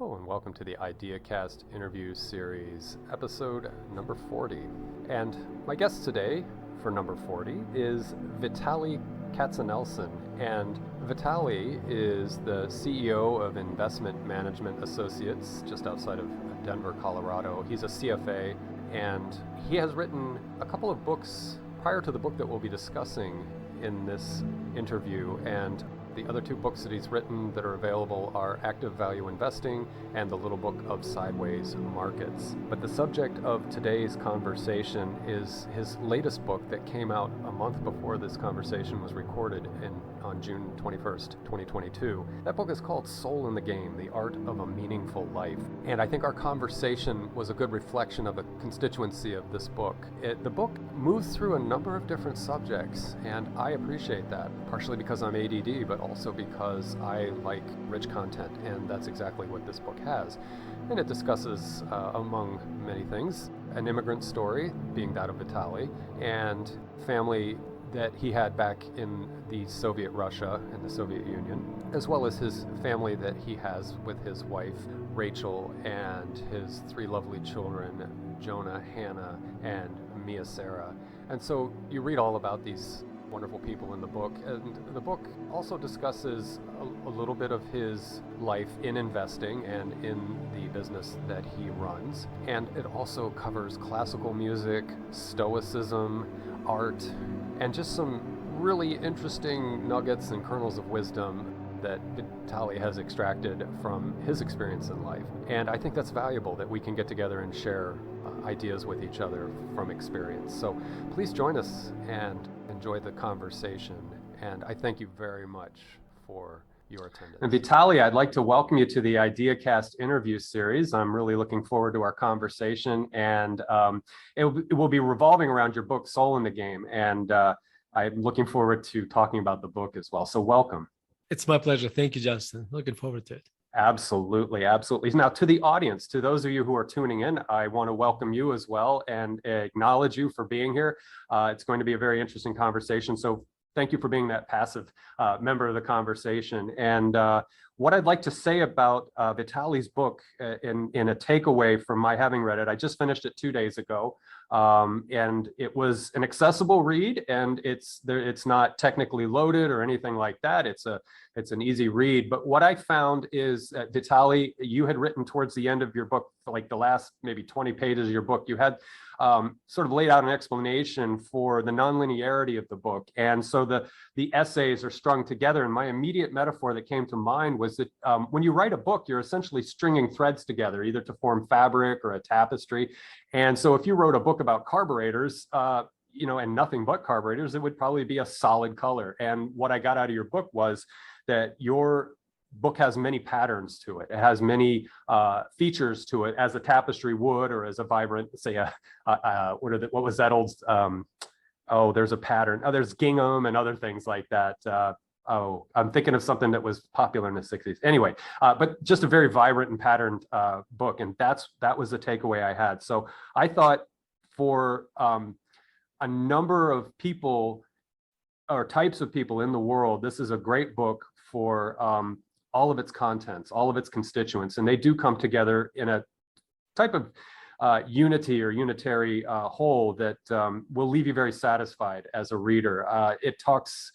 Hello and welcome to the IdeaCast interview series, episode number 40. And my guest today for number 40 is Vitaliy Kastenelson. And Vitaliy is the CEO of Investment Management Associates just outside of Denver, Colorado. He's a CFA and he has written a couple of books prior to the book that we'll be discussing in this interview. And the other two books that he's written that are available are Active Value Investing and the Little Book of Sideways Markets. But the subject of today's conversation is his latest book that came out a month before this conversation was recorded on June 21st, 2022. That book is called Soul in the Game, The Art of a Meaningful Life. And I think our conversation was a good reflection of the constituency of this book. The book moves through a number of different subjects, and I appreciate that, partially because I'm ADD, but also because I like rich content, and that's exactly what this book has. And it discusses, among many things, an immigrant story, being that of Vitaliy, and family that he had back in the Soviet Russia and the Soviet Union, as well as his family that he has with his wife, Rachel, and his three lovely children, Jonah, Hannah, and Mia Sarah. And so you read all about these wonderful people in the book, and the book also discusses a little bit of his life in investing and in the business that he runs, and it also covers classical music, stoicism, art, and just some really interesting nuggets and kernels of wisdom that Vitaliy has extracted from his experience in life. And I think that's valuable, that we can get together and share ideas with each other from experience. So please join us and enjoy the conversation. And I thank you very much for your attendance. And Vitaliy, I'd like to welcome you to the IdeaCast interview series. I'm really looking forward to our conversation, and it will be revolving around your book, Soul in the Game. And I'm looking forward to talking about the book as well. So welcome. It's my pleasure. Thank you, Justin. Looking forward to it. Absolutely, absolutely. Now, to the audience, to those of you who are tuning in, I want to welcome you as well and acknowledge you for being here. It's going to be a very interesting conversation. So thank you for being that passive member of the conversation. And what I'd like to say about Vitaliy's book in a takeaway from my having read it, I just finished it 2 days ago. And it was an accessible read, and it's not technically loaded or anything like that. It's an easy read. But what I found is that Vitaliy, you had written towards the end of your book, like the last maybe 20 pages of your book, you had sort of laid out an explanation for the nonlinearity of the book. And so the essays are strung together. And my immediate metaphor that came to mind was that when you write a book, you're essentially stringing threads together, either to form fabric or a tapestry. And so if you wrote a book about carburetors, and nothing but carburetors, it would probably be a solid color. And what I got out of your book was that your book has many patterns to it. It has many features to it, as a tapestry would, or as a vibrant, say, what was that old? There's a pattern. Oh, there's gingham and other things like that. I'm thinking of something that was popular in the 60s. Anyway, but just a very vibrant and patterned book, and that was the takeaway I had. So I thought for a number of people or types of people in the world, this is a great book for all of its contents, all of its constituents, and they do come together in a type of unity or unitary whole that will leave you very satisfied as a reader. It talks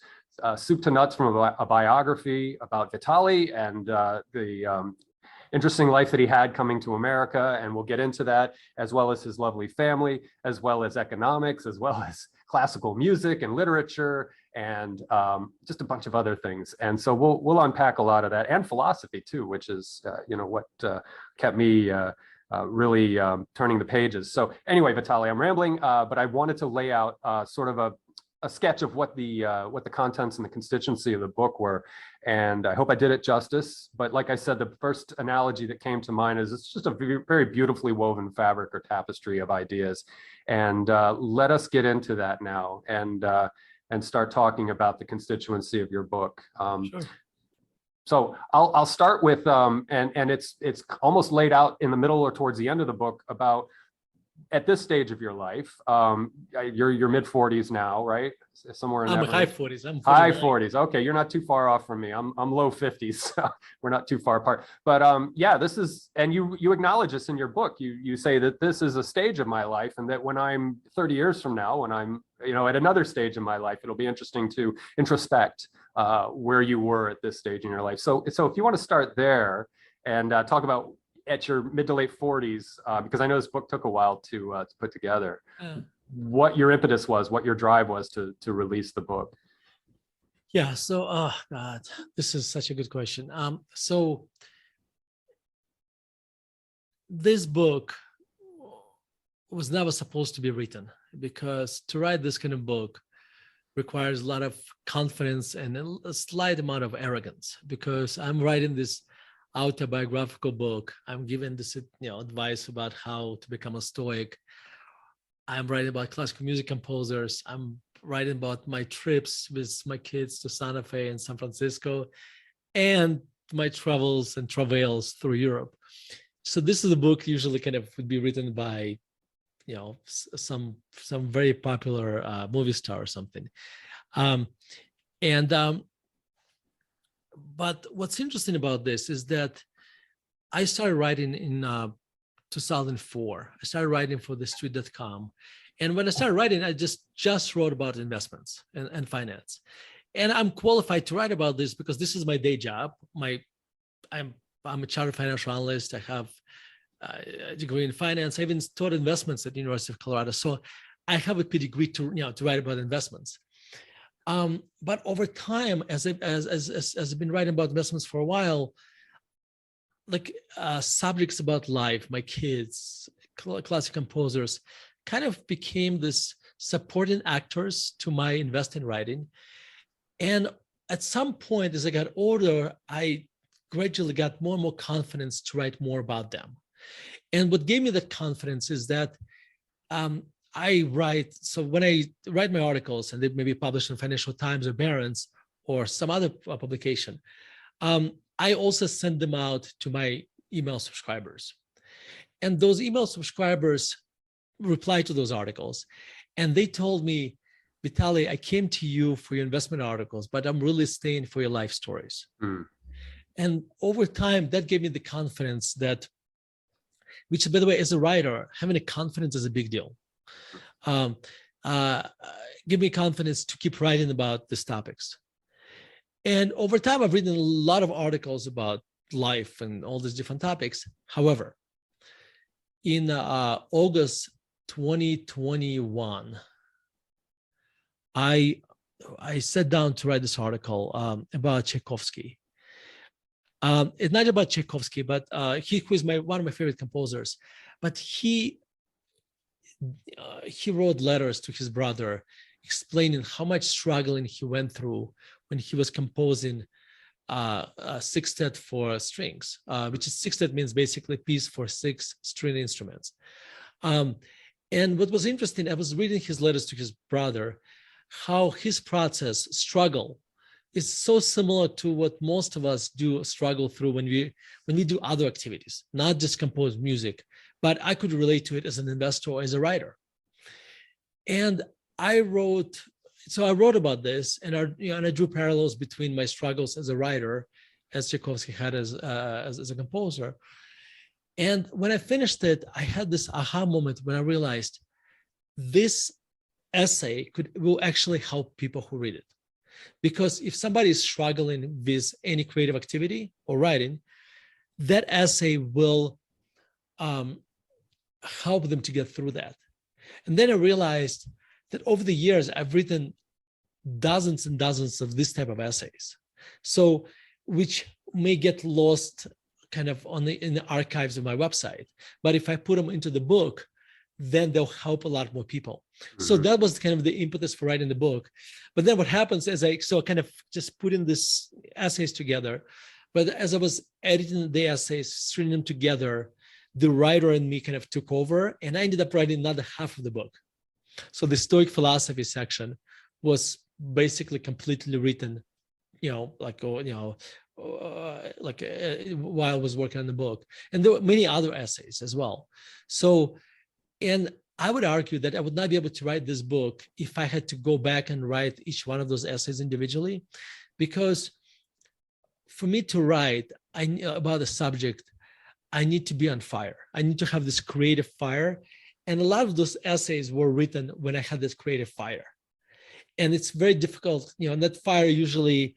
soup to nuts from a biography about Vitaliy and the interesting life that he had coming to America, and we'll get into that, as well as his lovely family, as well as economics, as well as classical music and literature, and just a bunch of other things. And so we'll unpack a lot of that, and philosophy too, which is what kept me really turning the pages. So anyway, Vitaliy, I'm rambling, but I wanted to lay out sort of a sketch of what the contents and the constituency of the book were, and I hope I did it justice. But like I said, the first analogy that came to mind is it's just a very beautifully woven fabric or tapestry of ideas. And let us get into that now and start talking about the constituency of your book. Sure. So I'll start with and it's almost laid out in the middle or towards the end of the book about at this stage of your life, you're your mid 40s now, right? Somewhere in I'm that high range. 40s. I'm High 49. 40s. Okay, you're not too far off from me. I'm low 50s, so we're not too far apart. But yeah, this is, and you acknowledge this in your book. You say that this is a stage of my life, and that when I'm 30 years from now, when I'm at another stage in my life, it'll be interesting to introspect where you were at this stage in your life. So if you want to start there and talk about at your mid to late 40s, because I know this book took a while to put together. What your impetus was, what your drive was to release the book. Yeah. So, oh God, this is such a good question. So this book was never supposed to be written, because to write this kind of book requires a lot of confidence and a slight amount of arrogance, because I'm writing this autobiographical book. I'm giving this, advice about how to become a Stoic. I'm writing about classical music composers. I'm writing about my trips with my kids to Santa Fe and San Francisco, and my travels and travails through Europe. So this is a book usually kind of would be written by, some very popular movie star or something. But what's interesting about this is that I started writing in 2004. I started writing for thestreet.com. And when I started writing, I just wrote about investments and finance. And I'm qualified to write about this because this is my day job. I'm a chartered financial analyst. I have a degree in finance. I even taught investments at the University of Colorado. So I have a pedigree to write about investments. But over time, as I've been writing about investments for a while, like subjects about life, my kids, classic composers, kind of became this supporting actors to my investing writing. And at some point, as I got older, I gradually got more and more confidence to write more about them. And what gave me that confidence is that I write, so when I write my articles and they may be published in Financial Times or Barron's or some other publication, I also send them out to my email subscribers. And those email subscribers reply to those articles. And they told me, Vitaliy, I came to you for your investment articles, but I'm really staying for your life stories. And over time, that gave me the confidence that, which, by the way, as a writer, having a confidence is a big deal. Give me confidence to keep writing about these topics. And over time, I've written a lot of articles about life and all these different topics. However, in August 2021, I sat down to write this article about Tchaikovsky. It's not about Tchaikovsky, but he was one of my favorite composers. But he wrote letters to his brother explaining how much struggling he went through when he was composing a sextet for strings, which is sextet means basically piece for 6 string instruments. And what was interesting, I was reading his letters to his brother, how his process, struggle, is so similar to what most of us do struggle through when we do other activities, not just compose music, but I could relate to it as an investor or as a writer. And I wrote about this, and I drew parallels between my struggles as a writer, as Tchaikovsky had as a composer. And when I finished it, I had this aha moment when I realized this essay will actually help people who read it. Because if somebody is struggling with any creative activity or writing, that essay will help them to get through that. And then I realized that over the years, I've written dozens and dozens of this type of essays, so which may get lost kind of in the archives of my website. But if I put them into the book, then they'll help a lot more people. Mm-hmm. So that was kind of the impetus for writing the book. But then what happens is I kind of just putting these essays together. But as I was editing the essays, stringing them together, the writer and me kind of took over, and I ended up writing another half of the book. So the Stoic Philosophy section was basically completely written, while I was working on the book. And there were many other essays as well. So And I would argue that I would not be able to write this book if I had to go back and write each one of those essays individually, because for me to write about a subject, I need to be on fire. I need to have this creative fire. And a lot of those essays were written when I had this creative fire. And it's very difficult, and that fire usually,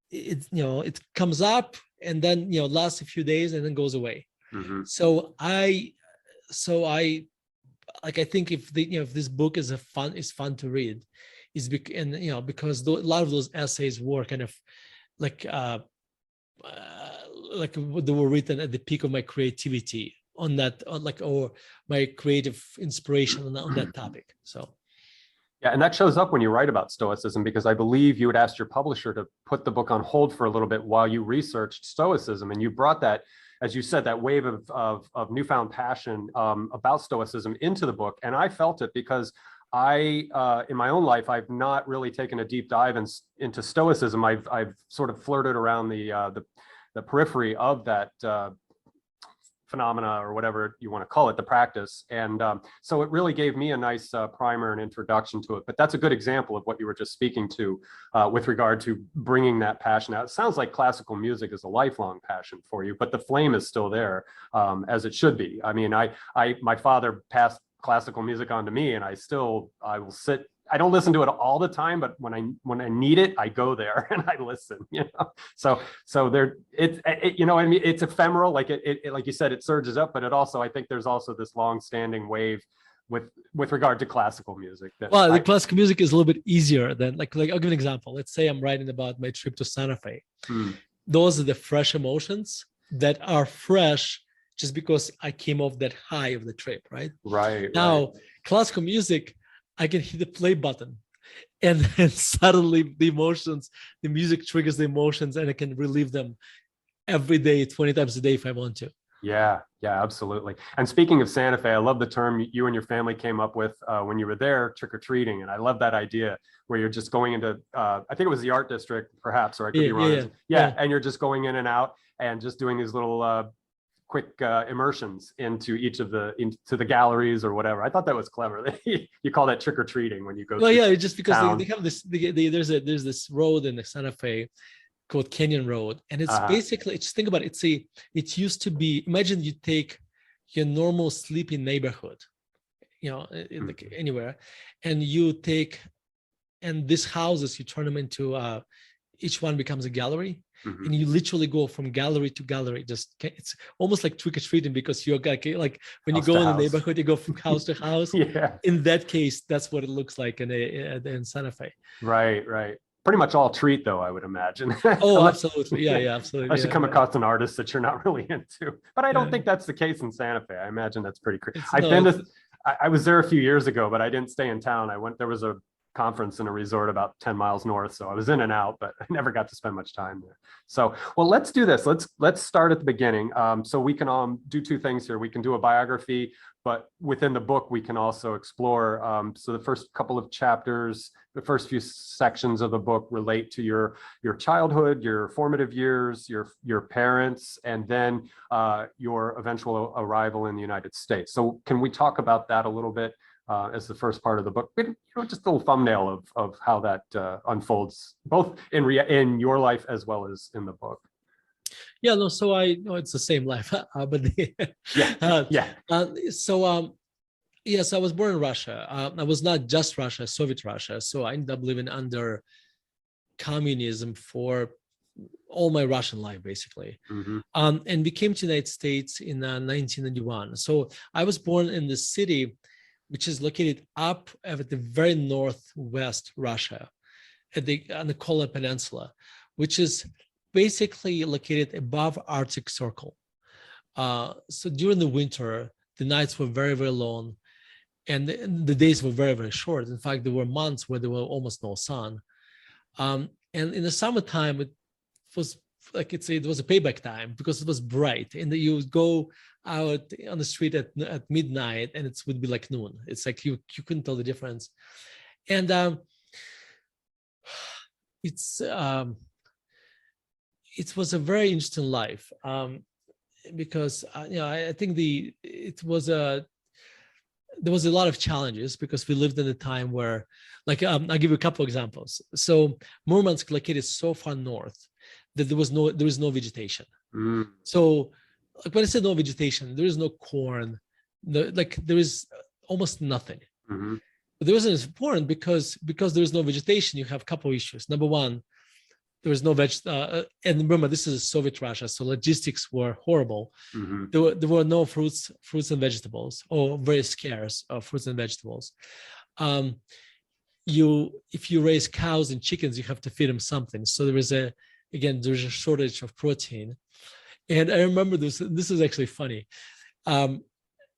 it comes up and then, lasts a few days and then goes away. Mhm. So I think if this book is fun to read, because a lot of those essays were kind of like they were written at the peak of my creativity or my creative inspiration on that topic. So. Yeah, and that shows up when you write about Stoicism, because I believe you had asked your publisher to put the book on hold for a little bit while you researched Stoicism, and you brought that, as you said, that wave of newfound passion about Stoicism into the book. And I felt it because in my own life, I've not really taken a deep dive into Stoicism. I've sort of flirted around the periphery of that phenomena, or whatever you want to call it, the practice. And so it really gave me a nice primer and introduction to it. But that's a good example of what you were just speaking to with regard to bringing that passion out. It sounds like classical music is a lifelong passion for you, but the flame is still there, as it should be. I mean, my father passed classical music on to me, and I will sit. I don't listen to it all the time, but when I need it, I go there and I listen. So there, I mean, it's ephemeral. Like like you said, it surges up, but I think there's also this long-standing wave with regard to classical music. The classical music is a little bit easier than like I'll give an example. Let's say I'm writing about my trip to Santa Fe. Those are the fresh emotions that are fresh just because I came off that high of the trip, right? Right. Now, classical music, I can hit the play button, and then suddenly the music triggers the emotions, and I can relieve them every day, 20 times a day if I want to. Yeah, absolutely. And speaking of Santa Fe, I love the term you and your family came up with when you were there, trick-or-treating. And I love that idea where you're just going into, I think it was the art district, perhaps, or I could be wrong. Yeah, and you're just going in and out and just doing these little quick immersions into into the galleries or whatever. I thought that was clever. You call that trick-or-treating when you go. Well, yeah, just because they have this. There's this road in the Santa Fe called Canyon Road, and it's basically, just think about it. It used to be. Imagine you take your normal sleepy neighborhood, like anywhere, and these houses, you turn them into each one becomes a gallery. And you literally go from gallery to gallery. It's almost like trick-or-treating, because you're like when you go in the neighborhood, you go from house to house. Yeah. In that case, that's what it looks like in Santa Fe. Right. Pretty much all treat, though, I would imagine. Oh, absolutely. Yeah, absolutely. Unless you come across an artist that you're not really into. But I don't think that's the case in Santa Fe. I imagine that's pretty crazy. I was there a few years ago, but I didn't stay in town. There was a conference in a resort about 10 miles north, so I was in and out, but I never got to spend much time there. So, well, let's do this. Let's start at the beginning. So we can do two things here. We can do a biography, but within the book we can also explore. So the first couple of chapters, the first few sections of the book relate to your childhood, your formative years, your parents, and then your eventual arrival in the United States. So can we talk about that a little bit? As the first part of the book, just a little thumbnail of how that unfolds, both in your life as well as in the book. Yeah, no. So I know it's the same life, but So I was born in Russia. I was not just Russia, Soviet Russia. So I ended up living under communism for all my Russian life, basically, and we came to the United States in 1991. So I was born in the city which is located up at the very northwest Russia, on the Kola Peninsula, which is basically located above Arctic Circle. So during the winter, the nights were very, very long, and the days were very, very short. In fact, there were months where there were almost no sun. And in the summertime, it was it was a payback time, because it was bright, and you would go out on the street at midnight and it would be like noon. It's like you couldn't tell the difference. And it was a very interesting life, because I think it was there was a lot of challenges because we lived in a time where, like, I'll give you a couple examples. So Murmansk located so far north that there was no vegetation. Mm. So, like, when I said no vegetation, there is no corn, there is almost nothing. Mm-hmm. But the reason it's important because there is no vegetation, you have a couple of issues. Number one, there was no and remember, this is Soviet Russia, so logistics were horrible. Mm-hmm. There were no fruits and vegetables, or very scarce fruits and vegetables. If you raise cows and chickens, you have to feed them something. So there's a shortage of protein. And I remember this is actually funny.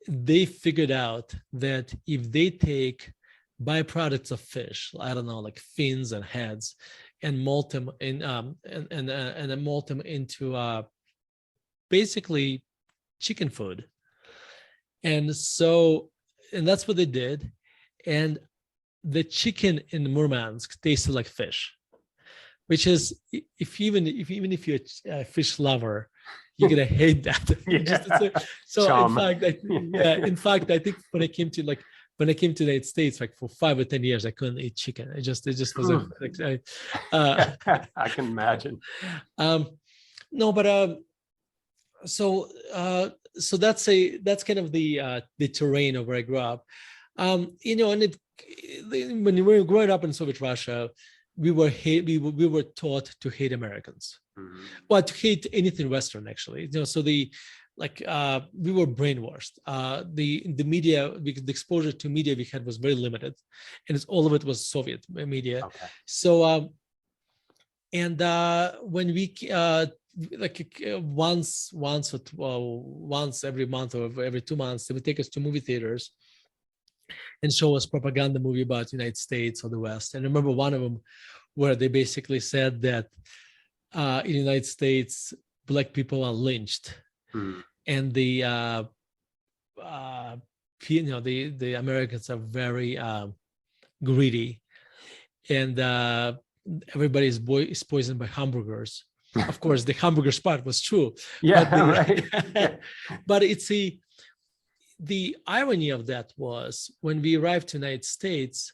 They figured out that if they take byproducts of fish, I don't know, like fins and heads, and mold them in and mold them into basically chicken food. And that's what they did. And the chicken in Murmansk tasted like fish, which is, even if you're a fish lover, you're gonna hate that. In fact, I think when I came to the United States, like for 5 or 10 years, I couldn't eat chicken. It just was I can imagine. So that's kind of the terrain of where I grew up. And when we were growing up in Soviet Russia, we were taught to hate Americans. Mm-hmm. Well, to hate anything Western, actually. So we were brainwashed. The media, because the exposure to media we had was very limited, and all of it was Soviet media. Okay. So when we once every month or every 2 months, they would take us to movie theaters and show us propaganda movie about the United States or the West. And I remember one of them where they basically said that in the United States, Black people are lynched. Mm. And the Americans are very greedy, and everybody is poisoned by hamburgers. Of course, the hamburger part was true. Yeah, right. But the irony of that was when we arrived to the United States.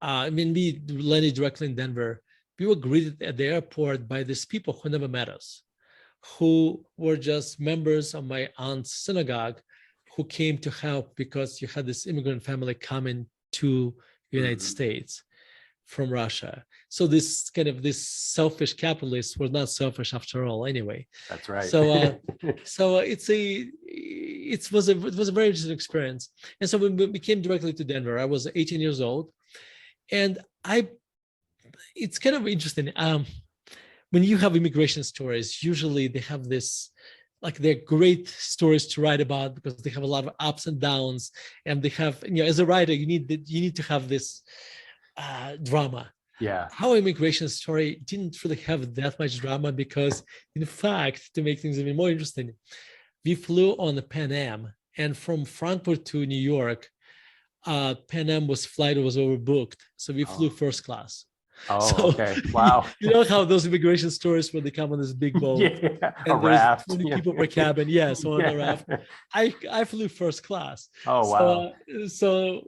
We landed directly in Denver. We were greeted at the airport by these people who never met us, who were just members of my aunt's synagogue, who came to help because you had this immigrant family coming to the United States from Russia. So this selfish capitalists were not selfish after all, anyway. That's right. So it was a very interesting experience. And so we came directly to Denver. I was 18 years old, and it's kind of interesting. When you have immigration stories, usually they have this, like, they're great stories to write about because they have a lot of ups and downs, and they have, as a writer, you need to have this drama. Yeah. Our immigration story didn't really have that much drama because, in fact, to make things even more interesting, we flew on the Pan Am, and from Frankfurt to New York, Pan Am flight was overbooked, so we flew first class. Oh, okay. Wow. You know how those immigration stories where they come on this big boat, Yeah, and a raft. 20 people per cabin. Yeah, so on the raft. I flew first class. Oh, wow. So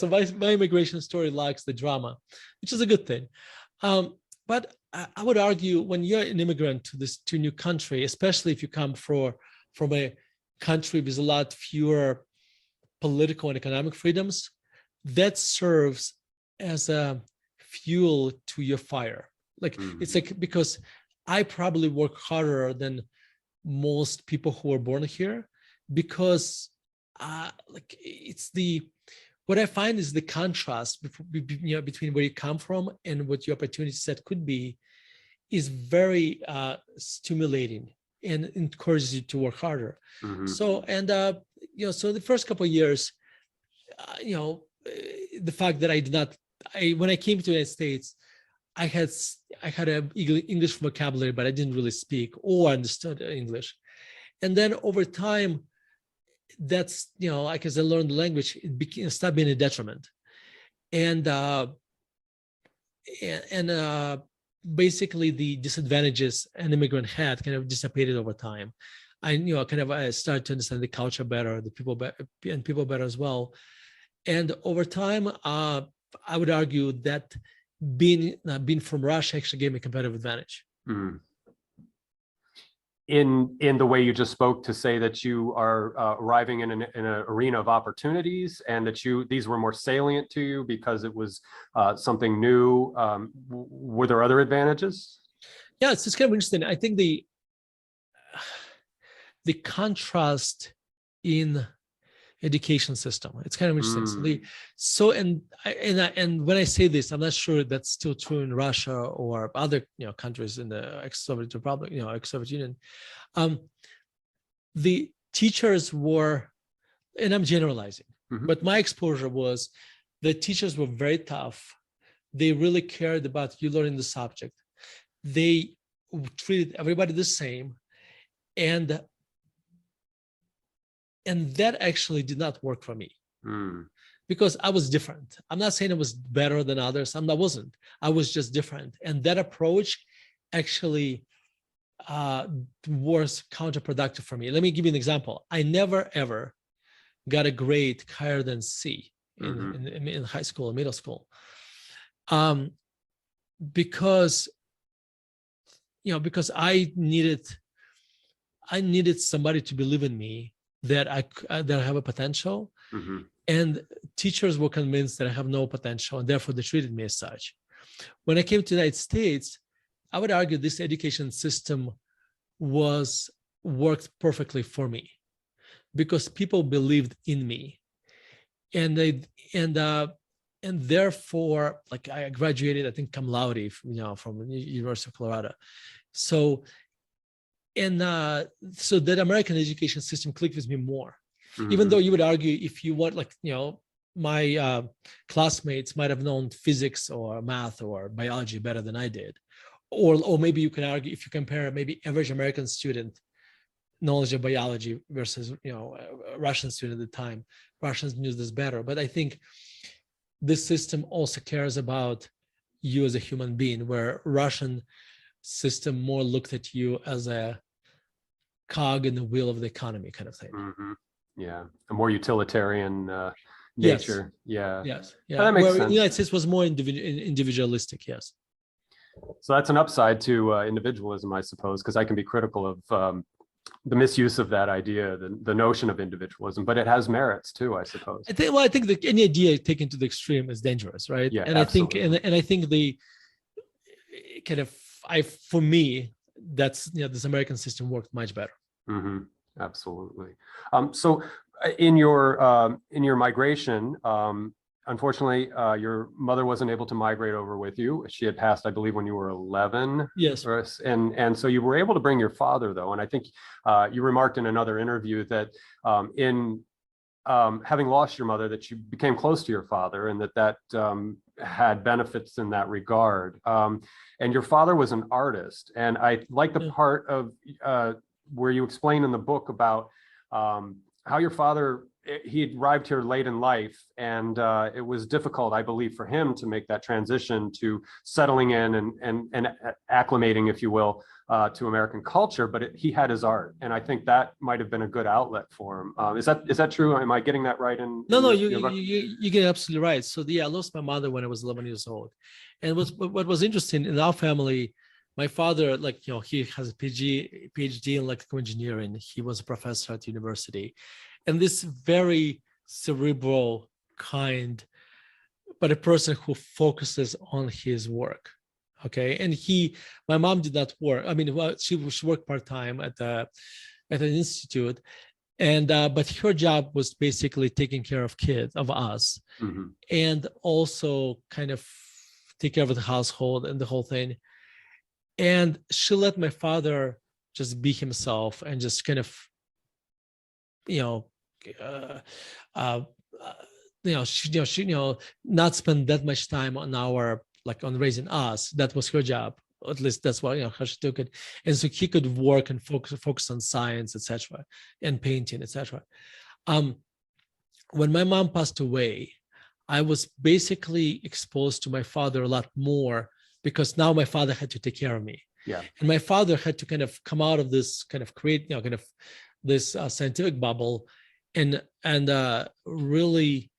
my immigration story lacks the drama, which is a good thing. But I would argue when you're an immigrant to a new country, especially if you come from a country with a lot fewer political and economic freedoms, that serves as a fuel to your fire. It's like, because I probably work harder than most people who are born here, because what I find is the contrast between where you come from and what your opportunity set could be is very stimulating and encourages you to work harder. So the first couple of years, the fact that when I came to the United States, I had an English vocabulary, but I didn't really speak or understood English. And then over time, that's, as I learned the language, it stopped being a detriment. And basically the disadvantages an immigrant had kind of dissipated over time. I started to understand the culture better, the people better, and people better as well. And over time, I would argue that being from Russia actually gave me a competitive advantage. Mm. In the way you just spoke, to say that you are arriving in an arena of opportunities, and that these were more salient to you because it was something new. Were there other advantages? Yeah, it's kind of interesting. I think the contrast in education system, it's kind of interesting. And when I say this, I'm not sure that's still true in Russia or other countries in the ex-Soviet Republic, ex-Soviet Union. The teachers were, and I'm generalizing, but my exposure was the teachers were very tough. They really cared about you learning the subject. They treated everybody the same. And that actually did not work for me because I was different. I'm not saying it was better than others. I wasn't. I was just different. And that approach actually was counterproductive for me. Let me give you an example. I never, ever got a grade higher than C in high school, middle school. Because I needed somebody to believe in me that I have a potential, and teachers were convinced that I have no potential, and therefore they treated me as such. When I came to the United States, I would argue this education system worked perfectly for me because people believed in me, and therefore, like, I graduated, I think, cum laude, from University of Colorado. So that American education system clicked with me more, even though you would argue, if you want, my classmates might have known physics or math or biology better than I did. Or maybe you can argue, if you compare maybe average American student knowledge of biology versus, a Russian student at the time, Russians knew this better. But I think this system also cares about you as a human being, where Russian system more looked at you as a cog in the wheel of the economy, kind of thing. Yeah, a more utilitarian nature. Yes. Yeah. Yes. Yeah. That makes Where sense. the United States was more individualistic. Yes. So that's an upside to individualism, I suppose, because I can be critical of the misuse of that idea, the notion of individualism, but it has merits too, I suppose. I think that any idea taken to the extreme is dangerous, right? Yeah, and absolutely. I think the kind of, for me, that's, this American system worked much better. Absolutely. So in your migration, unfortunately, your mother wasn't able to migrate over with you. She had passed, I believe, when you were 11. Yes. And so you were able to bring your father, though. And I think you remarked in another interview that in having lost your mother, that you became close to your father, and that had benefits in that regard. And your father was an artist. And I like the part of where you explain in the book about how your father, he arrived here late in life, and it was difficult, I believe, for him to make that transition to settling in and acclimating, if you will, to American culture. But he had his art, and I think that might have been a good outlet for him. Is that true? Am I getting that right? No, you get absolutely right. So I lost my mother when I was 11 years old, and what was interesting in our family, my father, he has a PhD in electrical engineering. He was a professor at university, and this very cerebral kind, but a person who focuses on his work. Okay. And my mom did not work. I mean, she worked part-time at an institute, and but her job was basically taking care of us, and also kind of take care of the household and the whole thing. And she let my father just be himself and just kind of, she not spend that much time on on raising us. That was her job. At least that's why, how she took it. And so he could work and focus on science, etc., and painting, etc. When my mom passed away, I was basically exposed to my father a lot more, because now my father had to take care of me. Yeah. And my father had to kind of come out of this kind of this scientific bubble and really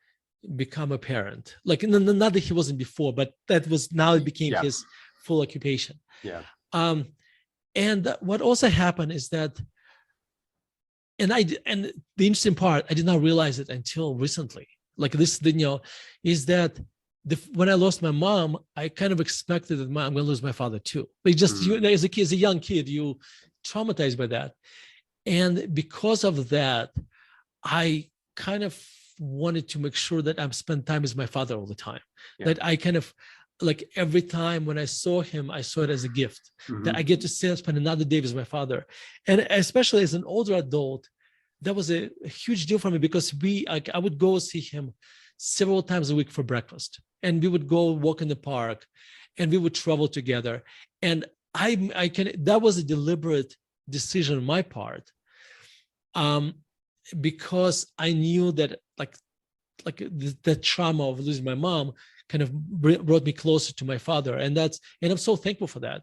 become a parent. Like not that he wasn't before, but that was now it became Yeah. his full occupation. Yeah. And what also happened is that, and the interesting part, I did not realize it until recently. Like this, is that when I lost my mom, I kind of expected that I'm going to lose my father too. Like just as a kid, as a young kid, you traumatized by that, and because of that, I kind of wanted to make sure that I'm spend time with my father all the time. Yeah. That I kind of like every time when I saw him, I saw it as a gift that I get to spend another day with my father. And especially as an older adult, that was a huge deal for me because I would go see him several times a week for breakfast, and we would go walk in the park, and we would travel together. And that was a deliberate decision on my part, because I knew that like the trauma of losing my mom kind of brought me closer to my father, and I'm so thankful for that,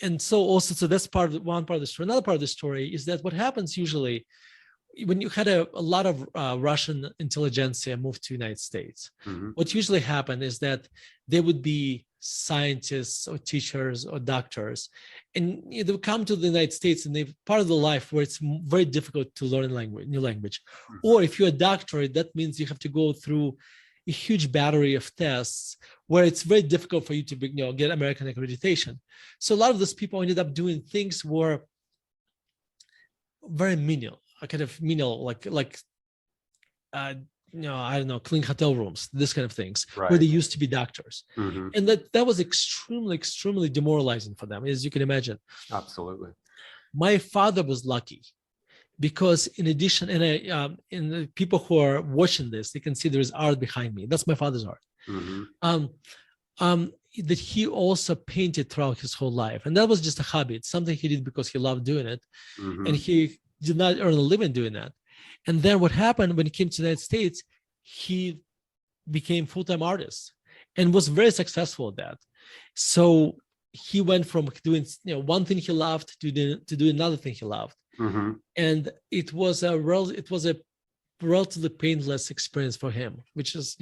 and so also, so that's one part of the story. Another part of the story is that what happens usually when you had a lot of Russian intelligentsia move to the United States, what usually happened is that there would be scientists or teachers or doctors, and they would come to the United States, and they're part of the life where it's very difficult to learn new language. Or if you're a doctorate, that means you have to go through a huge battery of tests where it's very difficult for you to get American accreditation. So a lot of those people ended up doing things were very menial, kind of menial, like I don't know, clean hotel rooms, this kind of things, right, where they used to be doctors. And that was extremely demoralizing for them, as you can imagine. Absolutely. My father was lucky because in addition, and in the people who are watching this, they can see there is art behind me. That's my father's art. That he also painted throughout his whole life. And that was just a hobby. It's something he did because he loved doing it. And he did not earn a living doing that. And then what happened when he came to the United States, he became full-time artist and was very successful at that. So he went from doing one thing he loved to do another thing he loved. And it was a relatively painless experience for him, which is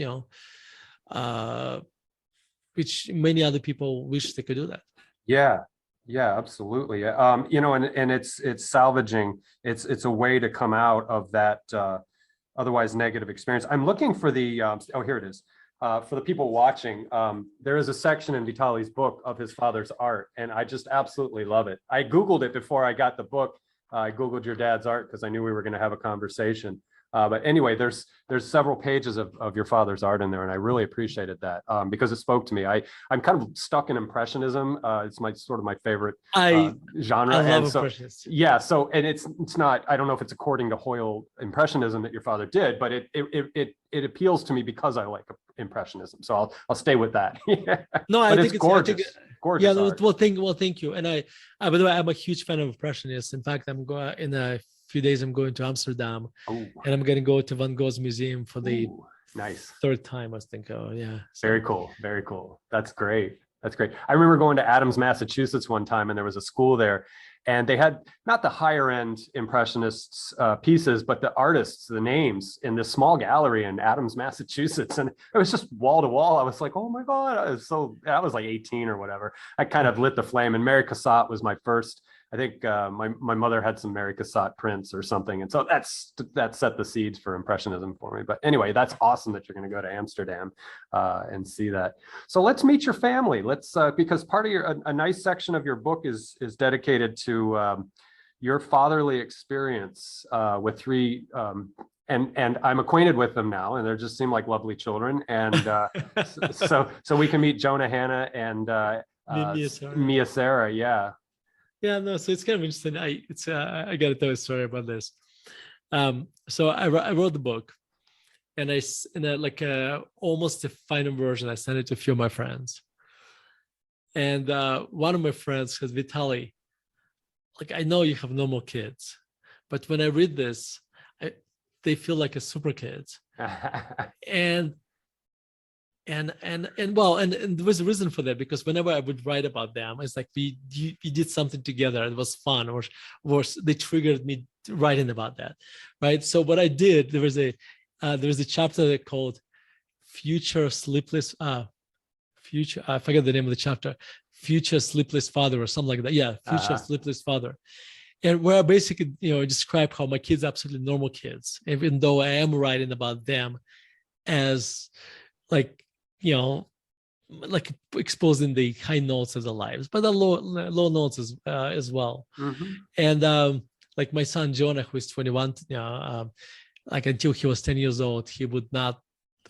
which many other people wish they could do that. Yeah, absolutely. And it's salvaging. It's a way to come out of that otherwise negative experience. I'm looking for the, here it is. For the people watching, there is a section in Vitaliy's book of his father's art, and I just absolutely love it. I Googled it before I got the book. I Googled your dad's art because I knew we were going to have a conversation. But anyway, there's several pages of your father's art in there, and I really appreciated that because it spoke to me. I'm kind of stuck in Impressionism. It's sort of my favorite genre. I love and so, Impressionists. Yeah, so and it's not. I don't know if it's according to Hoyle Impressionism that your father did, but it appeals to me because I like Impressionism. So I'll stay with that. No, I think it's gorgeous. Gorgeous. Yeah, no, well, thank you. And by the way, I'm a huge fan of Impressionists. In fact, I'm going in a few days. I'm going to Amsterdam, and I'm going to go to Van Gogh's museum for the nice third time. I think. Oh, yeah. So. Very cool. Very cool. That's great. That's great. I remember going to Adams, Massachusetts one time, and there was a school there, and they had not the higher end Impressionists pieces, but the artists, the names in this small gallery in Adams, Massachusetts. And it was just wall to wall. I was like, oh my God. I was like 18 or whatever. I kind of lit the flame, and Mary Cassatt was my first. I think my mother had some Mary Cassatt prints or something. And so that set the seeds for Impressionism for me. But anyway, that's awesome that you're going to go to Amsterdam and see that. So let's meet your family. Because part of a nice section of your book is dedicated to your fatherly experience with three, and I'm acquainted with them now, and they just seem like lovely children. And so we can meet Jonah, Hannah, and Mia Sarah. Yeah. Yeah, no, so it's kind of interesting. I got to tell a story about this. So I wrote the book, and almost the final version, I sent it to a few of my friends. And one of my friends says, Vitaliy, I know you have no more kids, but when I read this, they feel like a super kids. And there was a reason for that, because whenever I would write about them, it's like we did something together. It was fun, or they triggered me writing about that, right? So what I did, there was a chapter called Future Sleepless Future, I forget the name of the chapter, Future Sleepless Father or something like that. Yeah, Future Sleepless Father. And where I basically, describe how my kids are absolutely normal kids, even though I am writing about them as like, like exposing the high notes of their lives, but the low notes as well. And like my son Jonah, who is 21, like until he was 10 years old, he would not,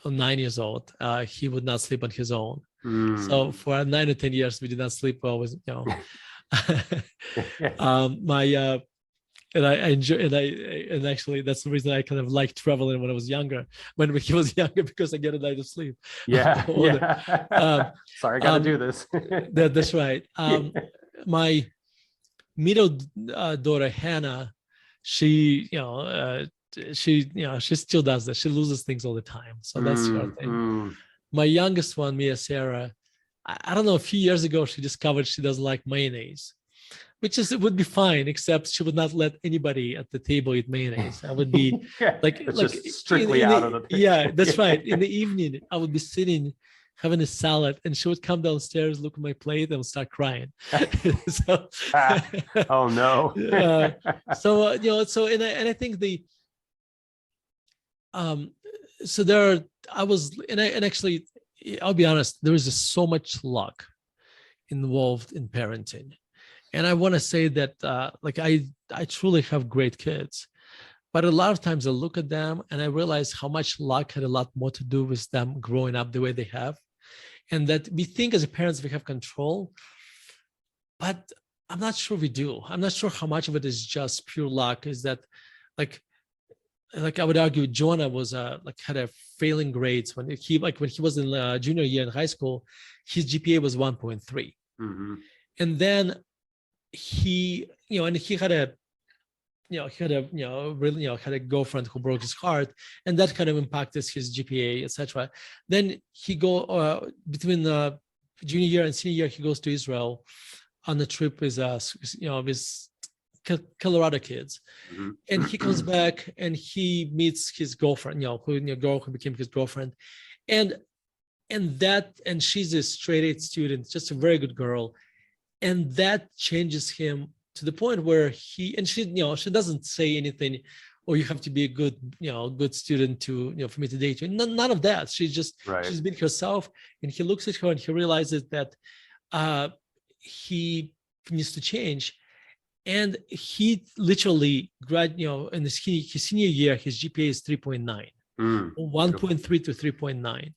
or 9 years old, he would not sleep on his own. So for 9 or 10 years, we did not sleep always, my and I enjoy, and actually that's the reason I kind of liked traveling when I was younger, when he was younger, because I get a night of sleep. Yeah. Sorry, I got to do this. That's right. My middle daughter Hannah, she she still does that. She loses things all the time, so that's her thing. My youngest one, Mia Sarah, I don't know, a few years ago she discovered she doesn't like mayonnaise, which it would be fine, except she would not let anybody at the table eat mayonnaise. I would be just strictly out of the picture. Yeah, that's right. In the evening, I would be sitting having a salad, and she would come downstairs, look at my plate, and start crying. So, oh no. And I think so there are, actually, I'll be honest, there is just so much luck involved in parenting. And I want to say that I truly have great kids, but a lot of times I look at them and I realize how much luck had a lot more to do with them growing up the way they have. And that we think as parents we have control, but I'm not sure we do. I'm not sure how much of it is just pure luck. Is that like I would argue Jonah was had a failing grades when he was in junior year in high school, his GPA was 1.3. And then he had a girlfriend who broke his heart, and that kind of impacted his GPA, etc. Then he between the junior year and senior year, he goes to Israel on a trip with with Colorado kids, and he comes back and he meets his girlfriend, girl who became his girlfriend, and she's a straight A student, just a very good girl. And that changes him to the point where she doesn't say anything, or you have to be a good student to, for me to date you. None of that. She's being herself. And he looks at her and he realizes that he needs to change. And he literally in his senior year, his GPA is 3.9, 1.3 to 3.9.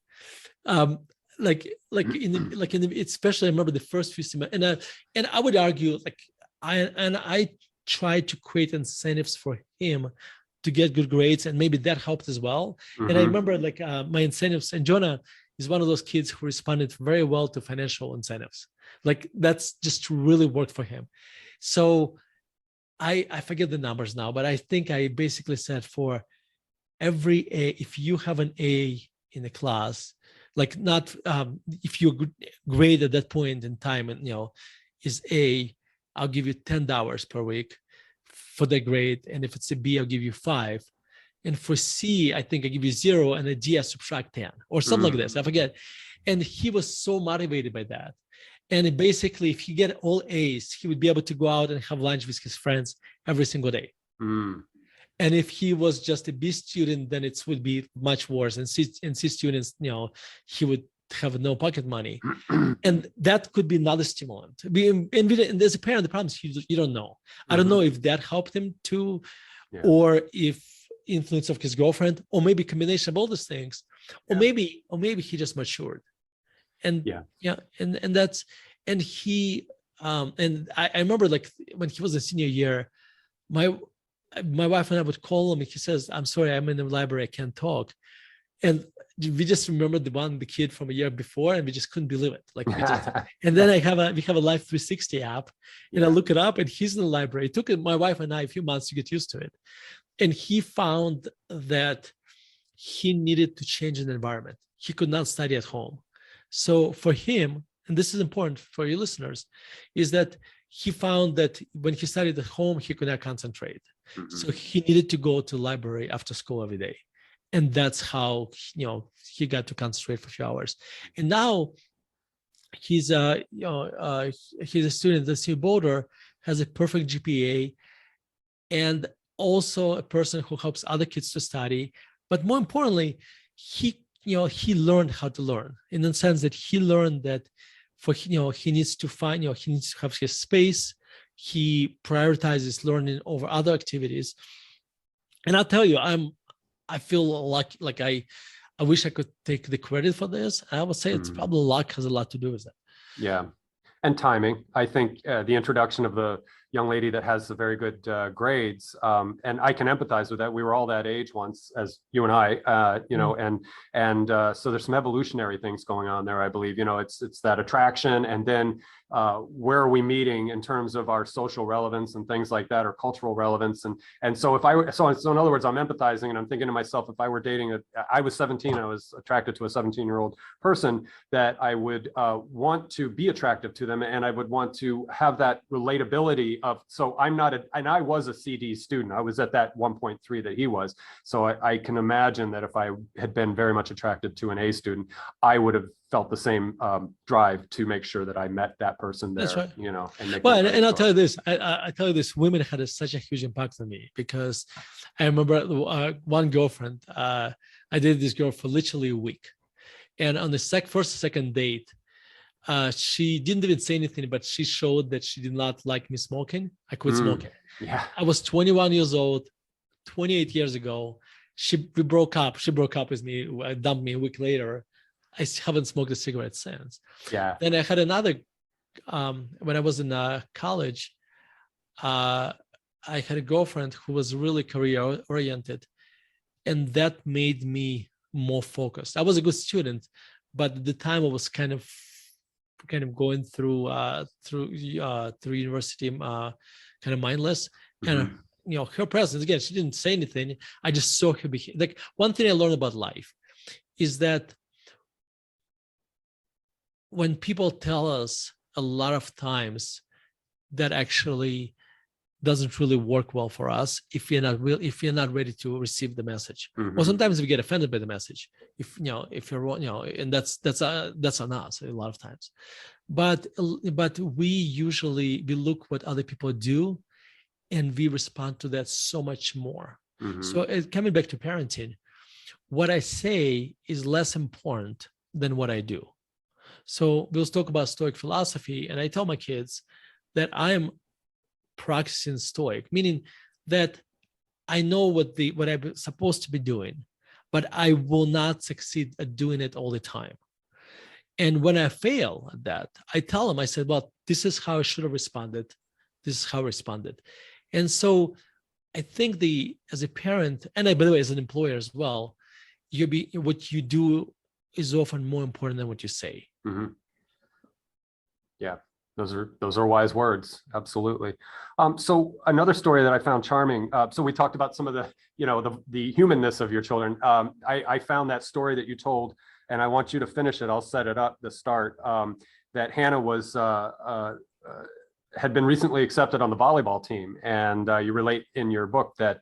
Especially I remember the first few semesters, and I would argue I tried to create incentives for him to get good grades, and maybe that helped as well. And I remember my incentives, and Jonah is one of those kids who responded very well to financial incentives. That's just really worked for him. So I forget the numbers now, but I think I basically said for every A, if you have an A in the class, not if your grade at that point in time and is A, I'll give you $10 per week for the grade, and if it's a B, I'll give you 5, and for C, I think I give you 0, and a D I subtract 10 or something like this. I forget. And he was so motivated by that. And basically, if he get all A's, he would be able to go out and have lunch with his friends every single day. And if he was just a B student, then it would be much worse. And C students, he would have no pocket money. And that could be another stimulant. And as a parent, the problem is you don't know. I don't know if that helped him too, or if influence of his girlfriend, or maybe combination of all those things, or maybe he just matured. And he and I remember when he was in senior year, my wife and I would call him, and he says, "I'm sorry, I'm in the library, I can't talk." And we just remembered the kid from a year before, and we just couldn't believe it. And then we have a Life 360 app, and I look it up, and he's in the library. It took my wife and I a few months to get used to it. And he found that he needed to change an environment. He could not study at home. So for him, and this is important for your listeners, is that he found that when he studied at home, he could not concentrate. Mhm. So he needed to go to the library after school every day. And that's how, he got to concentrate for a few hours. And now he's he's a student at the CU Boulder, has a perfect GPA, and also a person who helps other kids to study. But more importantly, he learned how to learn, in the sense that he learned that he needs to find, he needs to have his space. He prioritizes learning over other activities. And I'll tell you, I feel like I wish I could take the credit for this. I would say it's probably luck has a lot to do with it. Yeah. And timing. I think the introduction of the young lady that has the very good grades, and I can empathize with that. We were all that age once, as you and I, and so there's some evolutionary things going on there. I believe, it's that attraction, and then where are we meeting in terms of our social relevance and things like that, or cultural relevance, and so so in other words, I'm empathizing, and I'm thinking to myself, if I were dating I was 17, I was attracted to a 17-year-old person, that I would want to be attractive to them, and I would want to have that relatability of, so and I was a CD student. I was at that 1.3 that he was. So I can imagine that if I had been very much attracted to an A student, I would have felt the same drive to make sure that I met that person there. That's right. And make and I'll tell you this, I tell you this, women had such a huge impact on me, because I remember one girlfriend, I dated this girl for literally a week. And on the first or second date, she didn't even say anything, but she showed that she did not like me smoking. I quit smoking. Yeah. I was 21 years old, 28 years ago. We broke up. She broke up with me, dumped me a week later. I haven't smoked a cigarette since. Yeah. Then I had another, when I was in college, I had a girlfriend who was really career oriented, and that made me more focused. I was a good student, but at the time I was kind of going through university kind of mindless. And her presence, again, she didn't say anything, I just saw her behave. Like, one thing I learned about life is that when people tell us a lot of times, that actually doesn't really work well for us if you're not ready to receive the message. Or sometimes we get offended by the message if you're wrong, and that's on us a lot of times. But we look what other people do, and we respond to that so much more. So coming back to parenting, what I say is less important than what I do. So we'll talk about Stoic philosophy, and I tell my kids that I am practicing Stoic, meaning that I know what I'm supposed to be doing, but I will not succeed at doing it all the time. And when I fail at that, I tell them, I said, well, this is how I should have responded. This is how I responded. And so I think as a parent, and by the way, as an employer as well, what you do is often more important than what you say. Yeah. Those are wise words. Absolutely. So another story that I found charming. So we talked about some of the humanness of your children. I found that story that you told, and I want you to finish it. I'll set it up to start. That Hannah had been recently accepted on the volleyball team, and you relate in your book that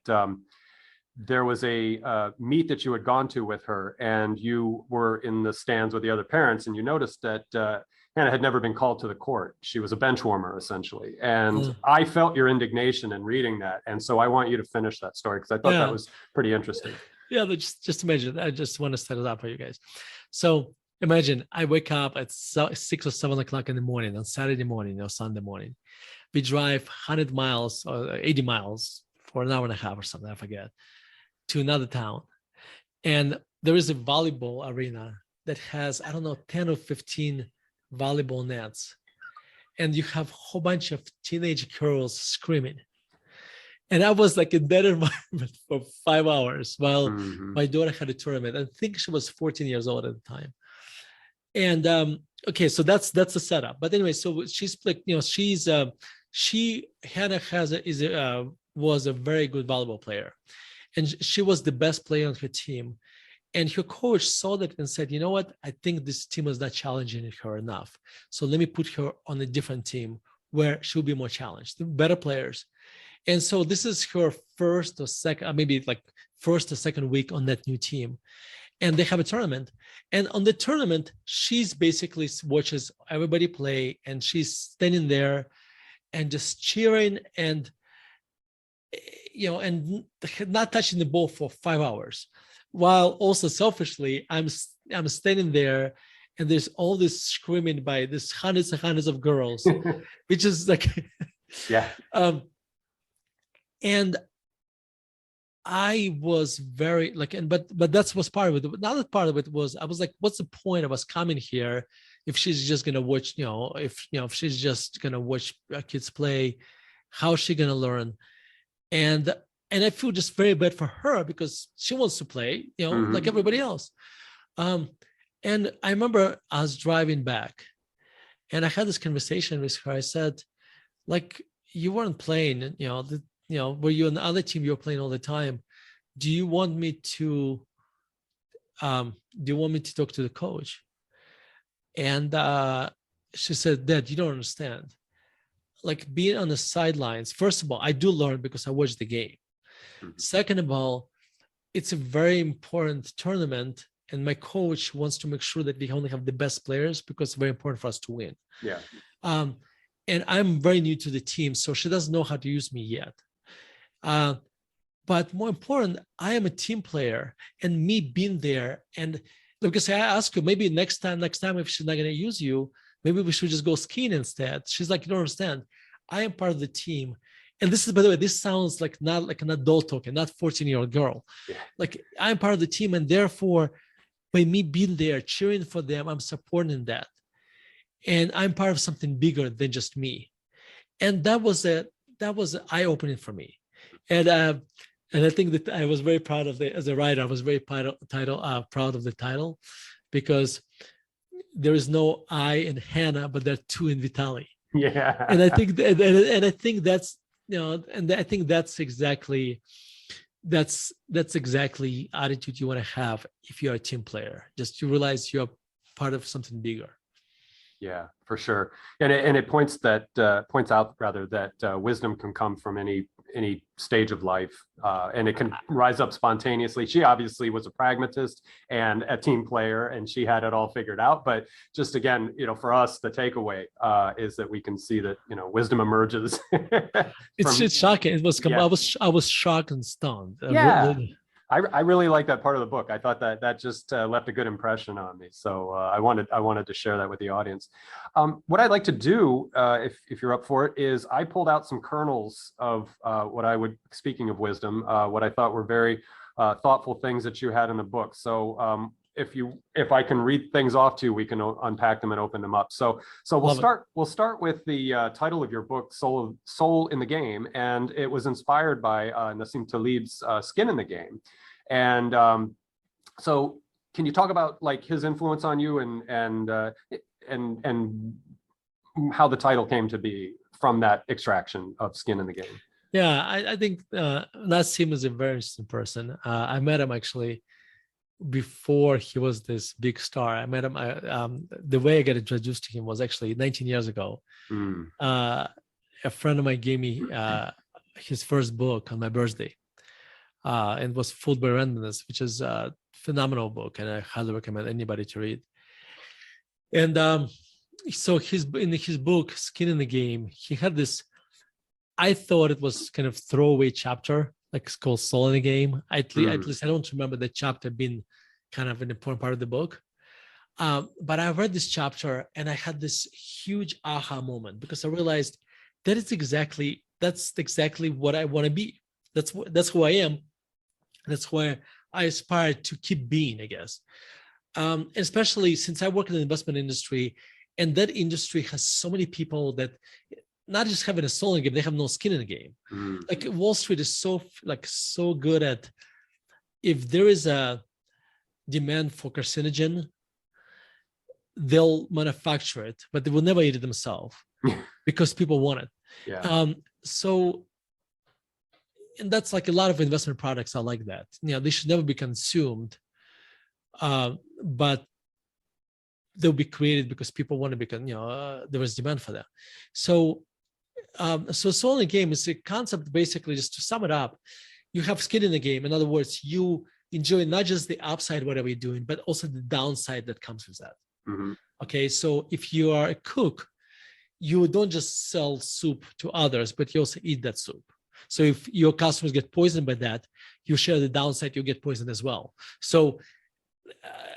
there was a meet that you had gone to with her, and you were in the stands with the other parents, and you noticed that Hannah had never been called to the court. She was a bench warmer, essentially. And I felt your indignation in reading that. And so I want you to finish that story, because I thought that was pretty interesting. Yeah, but just imagine, I just want to set it up for you guys. So imagine I wake up at 6 or 7 o'clock in the morning on Saturday morning or Sunday morning. We drive 100 miles or 80 miles for an hour and a half or something, I forget, to another town. And there is a volleyball arena that has, 10 or 15 volleyball nets, and you have a whole bunch of teenage girls screaming. And I was like in that environment for 5 hours while my daughter had a tournament. I think she was 14 years old at the time. And okay, so that's the setup. But anyway, so she's like, Hannah was a very good volleyball player, and she was the best player on her team. And her coach saw that and said, you know what? I think this team is not challenging her enough. So let me put her on a different team where she'll be more challenged, better players. And so this is her first or second, maybe like first or second week on that new team. And they have a tournament. And on the tournament, she's basically watches everybody play, and she's standing there and just cheering and, and not touching the ball for 5 hours. While also selfishly, I'm standing there, and there's all this screaming by this hundreds and hundreds of girls, which is like, yeah. And I was very like, but that's was part of it. Another part of it was I was like, what's the point of us coming here if she's just gonna watch, if she's just gonna watch kids play, how's she gonna learn? And I feel just very bad for her because she wants to play, like everybody else. And I remember I was driving back, and I had this conversation with her. I said, like, you weren't playing, were you on the other team, you were playing all the time. Do you want me to talk to the coach? And she said, Dad, you don't understand. Like, being on the sidelines, first of all, I do learn because I watch the game. Second of all, it's a very important tournament, and my coach wants to make sure that we only have the best players because it's very important for us to win. Yeah. And I'm very new to the team, so she doesn't know how to use me yet. But more important, I am a team player, and me being there, and because I asked her, maybe next time, if she's not going to use you, maybe we should just go skiing instead. She's like, you don't understand. I am part of the team. And this is, by the way, this sounds like not like an adult talking, not 14-year-old girl. Yeah. Like, I'm part of the team, and therefore, by me being there, cheering for them, I'm supporting that. And I'm part of something bigger than just me. And that was eye-opening for me. And I think that I was very proud of as a writer, I was very proud of the title, because there is no I in Hannah, but there are two in Vitaliy. Yeah. And I think I think that's, and I think that's exactly attitude you want to have if you're a team player. Just to realize you're part of something bigger. Yeah, for sure. And it points out that wisdom can come from any stage of life, and it can rise up spontaneously. She obviously was a pragmatist and a team player, and she had it all figured out. But just again, for us, the takeaway is that we can see that wisdom emerges. It's shocking. It was. Yeah. I was shocked and stunned. Yeah. I really like that part of the book. I thought that just left a good impression on me. So I wanted to share that with the audience. What I'd like to do, if you're up for it, is I pulled out some kernels of what I would, speaking of wisdom, what I thought were very thoughtful things that you had in the book. So if I can read things off to you, we can unpack them and open them up. So we'll start with the title of your book, Soul in the Game, and it was inspired by Nassim Taleb's Skin in the Game. And so can you talk about like his influence on you and how the title came to be from that extraction of Skin in the Game? Yeah, I think Nassim is a very interesting person. I met him actually before he was this big star. I met him. The way I got introduced to him was actually 19 years ago. A friend of mine gave me his first book on my birthday, and it was Fooled by Randomness, which is a phenomenal book, and I highly recommend anybody to read. And so in his book, Skin in the Game, he had this. I thought it was kind of throwaway chapter, like it's called Soul in the Game. At least I don't remember the chapter being kind of an important part of the book. But I read this chapter and I had this huge aha moment, because I realized that's exactly what I want to be. That's who I am. That's where I aspire to keep being, I guess. Especially since I work in the investment industry, and that industry has so many people that not just having a soul in the game, they have no skin in the game. Like Wall Street is so good at, if there is a demand for carcinogen, they'll manufacture it, but they will never eat it themselves because people want it. Yeah. And that's like a lot of investment products are like that. They should never be consumed, but they'll be created because people want to become, there is demand for that. So So soul in the game is a concept, basically, just to sum it up, you have skin in the game. In other words, you enjoy not just the upside, whatever you're doing, but also the downside that comes with that. Mm-hmm. Okay, so if you are a cook, you don't just sell soup to others, but you also eat that soup. So if your customers get poisoned by that, you share the downside, you get poisoned as well. So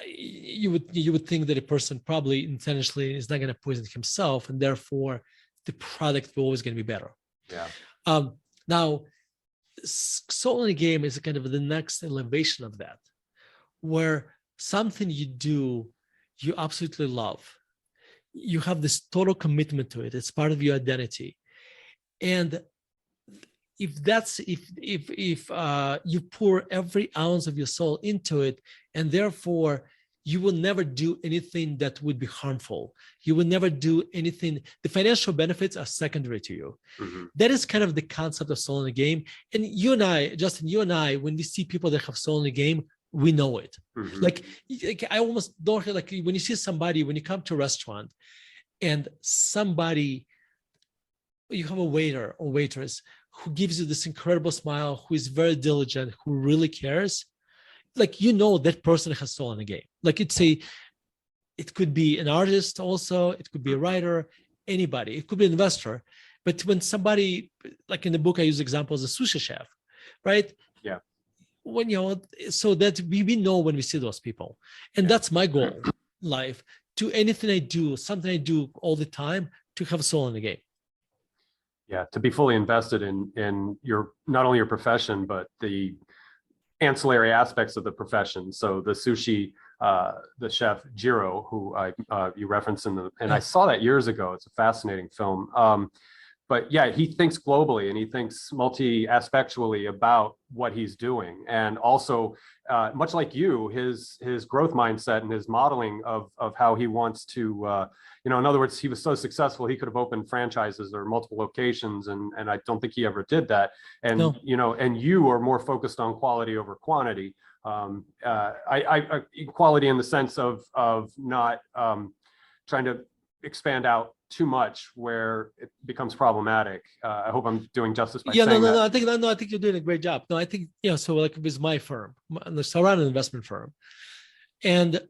you would think that a person probably intentionally is not going to poison himself, and therefore the product will always going to be better. Yeah. Now, soul in the game is kind of the next elevation of that, where something you do, you absolutely love. You have this total commitment to it. It's part of your identity. And if you pour every ounce of your soul into it, and therefore you will never do anything that would be harmful. You will never do anything. The financial benefits are secondary to you. Mm-hmm. That is kind of the concept of soul in the game. And you and I, Justin, when we see people that have soul in the game, we know it. Mm-hmm. Like I almost don't like when you see somebody, when you come to a restaurant and somebody, you have a waiter or waitress who gives you this incredible smile, who is very diligent, who really cares, like, you know, that person has soul in the game. Like it could be an artist also, it could be a writer, anybody, it could be an investor. But when somebody, like in the book, I use examples of a sushi chef, right? Yeah. When, so that we know when we see those people. And that's my goal in life, to anything I do, something I do all the time, to have soul in the game. Yeah, to be fully invested in your, not only your profession, but the ancillary aspects of the profession. So the sushi, the chef Jiro, who you referenced and I saw that years ago. It's a fascinating film. But yeah, he thinks globally and he thinks multi-aspectually about what he's doing. And also, much like you, his growth mindset and his modeling of how he wants to, in other words, he was so successful, he could have opened franchises or multiple locations. And I don't think he ever did that. And, No. And you are more focused on quality over quantity. Quality in the sense of not trying to expand out too much where it becomes problematic. I hope I'm doing justice by saying that. No. I think you're doing a great job. No, I think, so like it was my firm, the Surround investment firm. And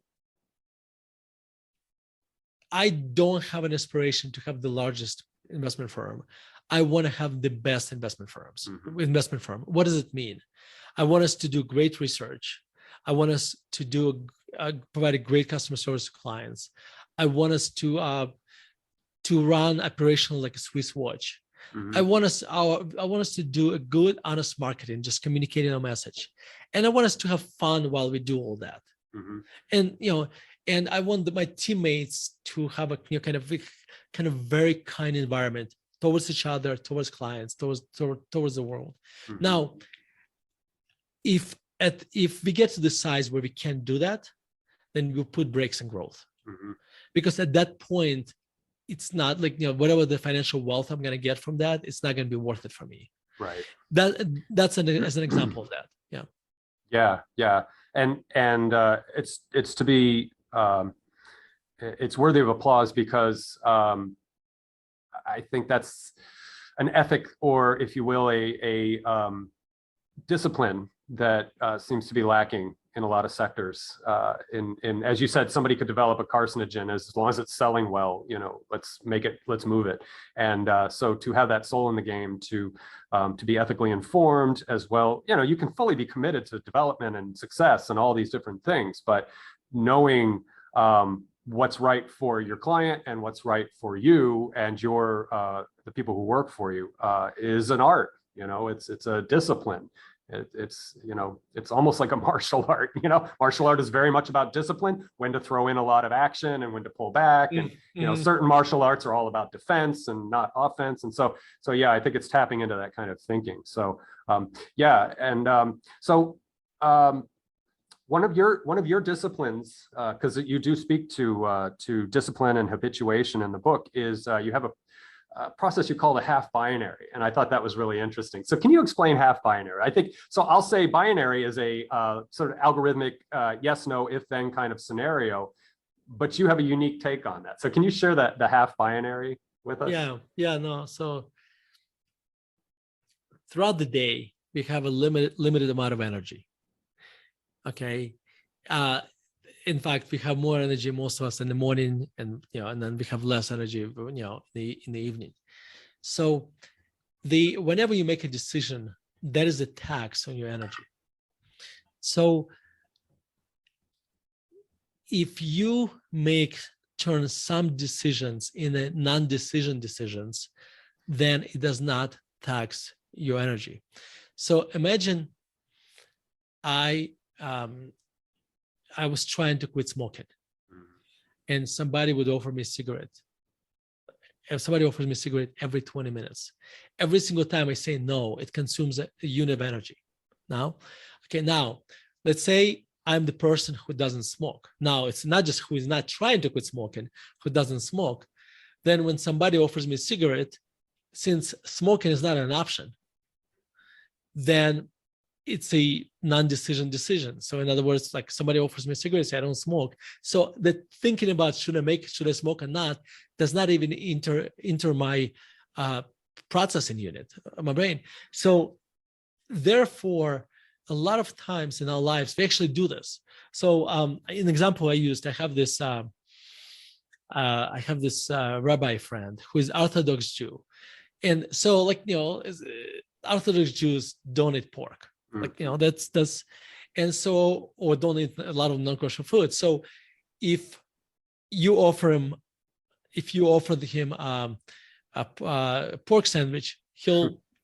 I don't have an aspiration to have the largest investment firm. I want to have the best investment firms. Mm-hmm. Investment firm. What does it mean? I want us to do great research. I want us to provide a great customer service to clients. I want us to run operational like a Swiss watch. Mm-hmm. I want us to do a good, honest marketing, just communicating our message. And I want us to have fun while we do all that. Mm-hmm. And I want my teammates to have a kind of very kind environment towards each other, towards clients, towards the world. Mm-hmm. Now, if we get to the size where we can't do that, then we'll put brakes on growth. Mm-hmm. Because at that point, it's not like, whatever the financial wealth I'm going to get from that, it's not going to be worth it for me. Right. That's as an example of that. Yeah. Yeah. And it's to be, it's worthy of applause because I think that's an ethic, or if you will, a discipline that seems to be lacking in a lot of sectors. In as you said, somebody could develop a carcinogen as long as it's selling well. Let's move it. And so to have that soul in the game, to be ethically informed as well. You can fully be committed to development and success and all these different things, but knowing what's right for your client and what's right for you and your the people who work for you is an art. It's a discipline. It's almost like a martial art. Martial art is very much about discipline, when to throw in a lot of action and when to pull back. And certain martial arts are all about defense and not offense. And so yeah, I think it's tapping into that kind of thinking. So one of your disciplines, because you do speak to discipline and habituation in the book, is you have a process you call the half binary. And I thought that was really interesting. So can you explain half binary? I think, so I'll say binary is a sort of algorithmic yes, no, if then kind of scenario, but you have a unique take on that. So can you share the half binary with us? Yeah, no. So throughout the day, we have a limited amount of energy. Okay. In fact, we have more energy, most of us, in the morning, and and then we have less energy, in the evening. So whenever you make a decision, that is a tax on your energy. So if you turn some decisions into non-decision decisions, then it does not tax your energy. So imagine I was trying to quit smoking, and somebody would offer me a cigarette. If somebody offers me a cigarette every 20 minutes, every single time I say no, it consumes a unit of energy. Now, let's say I'm the person who doesn't smoke. Now, it's not just who is not trying to quit smoking, who doesn't smoke. Then when somebody offers me a cigarette, since smoking is not an option, then it's a non-decision decision. So in other words, like somebody offers me a cigarette, say I don't smoke. So the thinking about should I smoke or not does not even enter my processing unit, my brain. So therefore, a lot of times in our lives, we actually do this. So an example I used, I have this rabbi friend who is Orthodox Jew. And so Orthodox Jews don't eat pork. That's and so, or don't eat a lot of non-kosher food. So if you offer him a pork sandwich,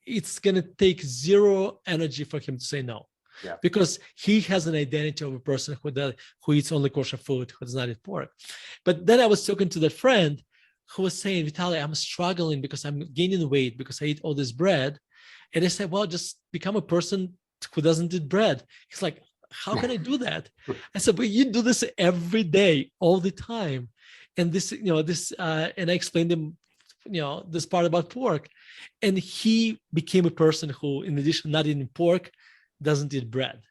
it's going to take zero energy for him to say no. Yeah. Because he has an identity of a person who eats only kosher food, who does not eat pork. But then I was talking to that friend who was saying, Vitaliy, I'm struggling because I'm gaining weight because I eat all this bread. And I said, well, just become a person who doesn't eat bread. He's like, how can I do that? I said, but you do this every day, all the time. And and I explained him, this part about pork. And he became a person who, in addition to not eating pork, doesn't eat bread.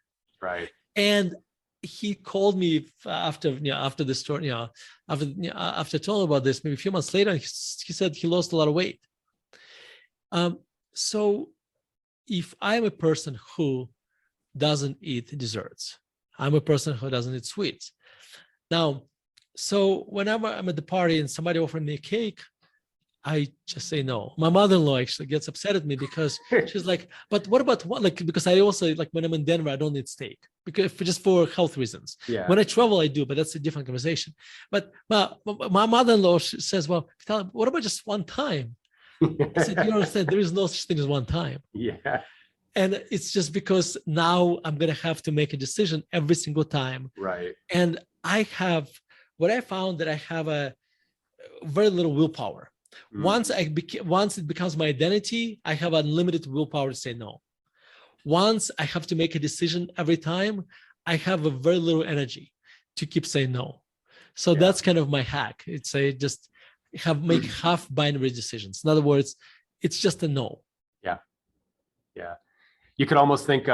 Right. And he called me after the story, after telling about this, maybe a few months later, he said he lost a lot of weight. So if I'm a person who doesn't eat desserts, I'm a person who doesn't eat sweets. Now, so whenever I'm at the party and somebody offers me a cake, I just say no. My mother-in-law actually gets upset at me because she's like, but what about what? Like, because I also, like, when I'm in Denver, I don't eat steak because just for health reasons. Yeah. When I travel, I do, but that's a different conversation. But my mother-in-law says, well, what about just one time? I said, you understand, there is no such thing as one time. Yeah. And it's just because now I'm going to have to make a decision every single time. Right. And what I found that I have a very little willpower. Once it becomes my identity, I have unlimited willpower to say no. Once I have to make a decision every time, I have a very little energy to keep saying no. So that's kind of my hack. It's just make half binary decisions. In other words, it's just a no. Yeah. Yeah. You could almost think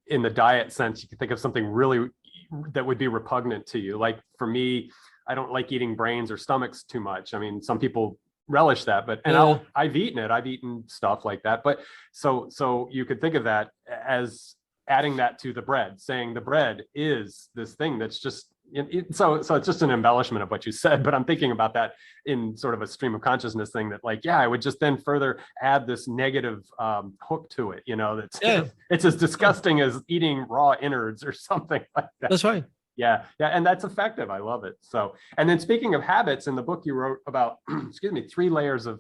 in the diet sense, you could think of something really that would be repugnant to you. Like for me, I don't like eating brains or stomachs too much. I mean, some people relish that, but I've eaten stuff like that. But so you could think of that as adding that to the bread, saying the bread is this thing that's just so it's just an embellishment of what you said. But I'm thinking about that in sort of a stream of consciousness thing that, like, I would just then further add this negative hook to it. That's it's as disgusting as eating raw innards or something like that. That's right. Yeah. And that's effective. I love it. So, and then speaking of habits, in the book you wrote about, 3 layers of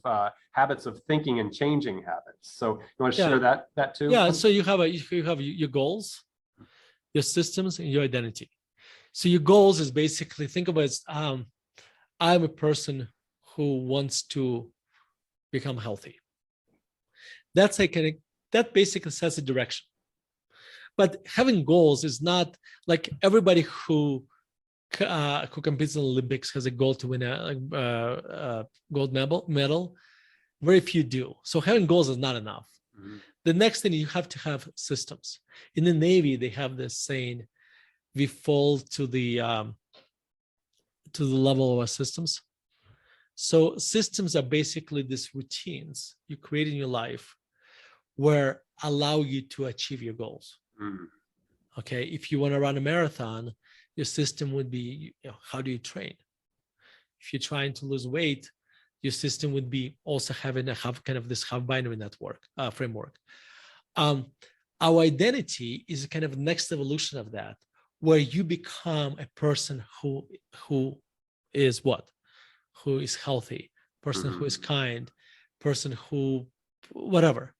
habits of thinking and changing habits. So you want to share that too? Yeah. So you have your goals, your systems, and your identity. So your goals is basically, think about it, I'm a person who wants to become healthy. That basically sets a direction. But having goals is not like everybody who competes in the Olympics has a goal to win a gold medal. Very few do. So having goals is not enough. Mm-hmm. The next thing, you have to have systems. In the Navy, they have this saying, we fall to the level of our systems. So systems are basically these routines you create in your life where allow you to achieve your goals. Mm. Okay, if you want to run a marathon, your system would be, how do you train? If you're trying to lose weight, your system would be also having kind of this half binary network framework. Our identity is kind of next evolution of that, where you become a person who is what? Who is healthy, person who is kind, person who whatever.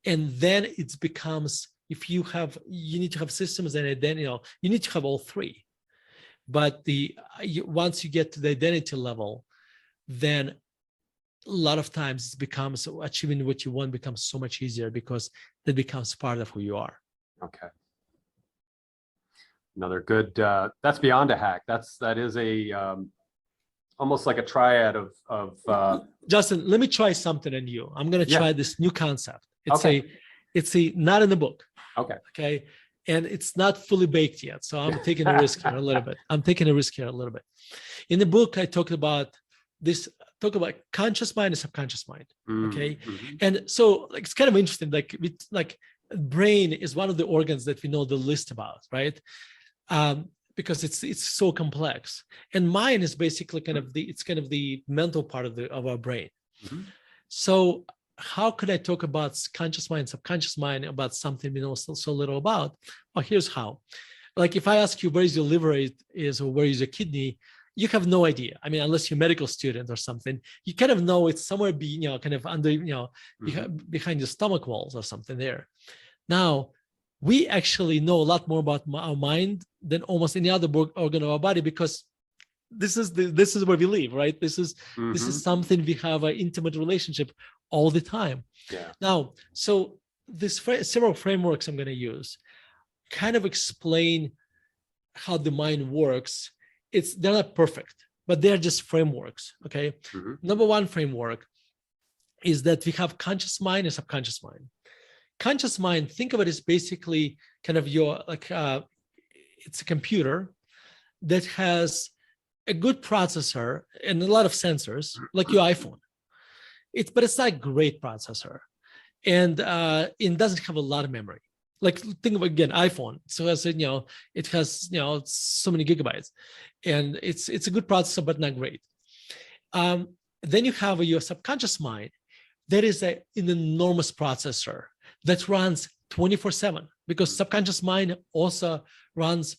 And then it becomes, if you need to have systems and identity, you need to have all three. But once you get to the identity level, then a lot of times it becomes, achieving what you want becomes so much easier because that becomes part of who you are. Okay. Another good, that's beyond a hack. That is a, almost like a triad of Justin, let me try something on you. I'm going to try this new concept. It's not in the book. Okay. And it's not fully baked yet. So I'm taking a risk here a little bit. In the book, I talk about conscious mind and subconscious mind. Okay. And so it's kind of interesting. Like brain is one of the organs that we know the least about, right? Because it's so complex. And mind is basically kind of the mental part of our brain. So how could I talk about conscious mind, subconscious mind, about something we know so little about? Well, here's how. Like if I ask you where is your liver is or where is your kidney, you have no idea. I mean, unless you're a medical student or something, you kind of know it's somewhere, kind of under, behind your stomach walls or something there. Now, we actually know a lot more about our mind than almost any other organ of our body, because this is where we live, right? This is something we have an intimate relationship all the time. Yeah. Now, so this several frameworks I'm going to use kind of explain how the mind works. They're not perfect, but they're just frameworks. Okay. Number one framework is that we have conscious mind and subconscious mind. Conscious mind, think of it as basically kind of your, it's a computer that has a good processor and a lot of sensors, like your iPhone. But it's not a great processor, and it doesn't have a lot of memory. Like think of again iPhone. So as it has so many gigabytes, and it's a good processor but not great. Then you have your subconscious mind, that is an enormous processor that runs 24/7, because subconscious mind also runs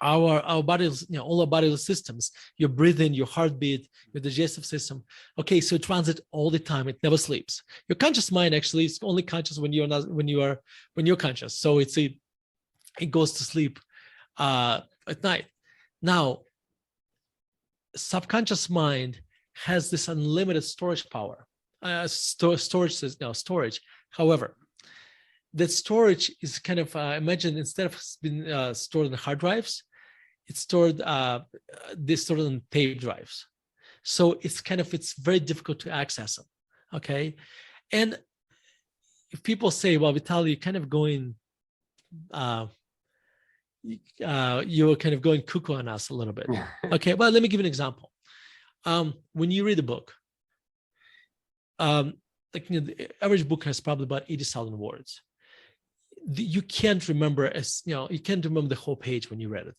our bodies, all our bodily systems, your breathing, your heartbeat, your digestive system. Okay, so it runs it all the time. It never sleeps. Your conscious mind actually is only conscious when you're conscious. So it goes to sleep at night. Now, subconscious mind has this unlimited storage power, storage. However, that storage is kind of imagine instead of being stored on hard drives, it's stored on tape drives. So it's very difficult to access them. Okay, and if people say, "Well, Vitaliy, you're kind of going, you're kind of going cuckoo on us a little bit." Okay, well, let me give you an example. When you read a book, the average book has probably about 80,000 words. You can't remember you can't remember the whole page when you read it.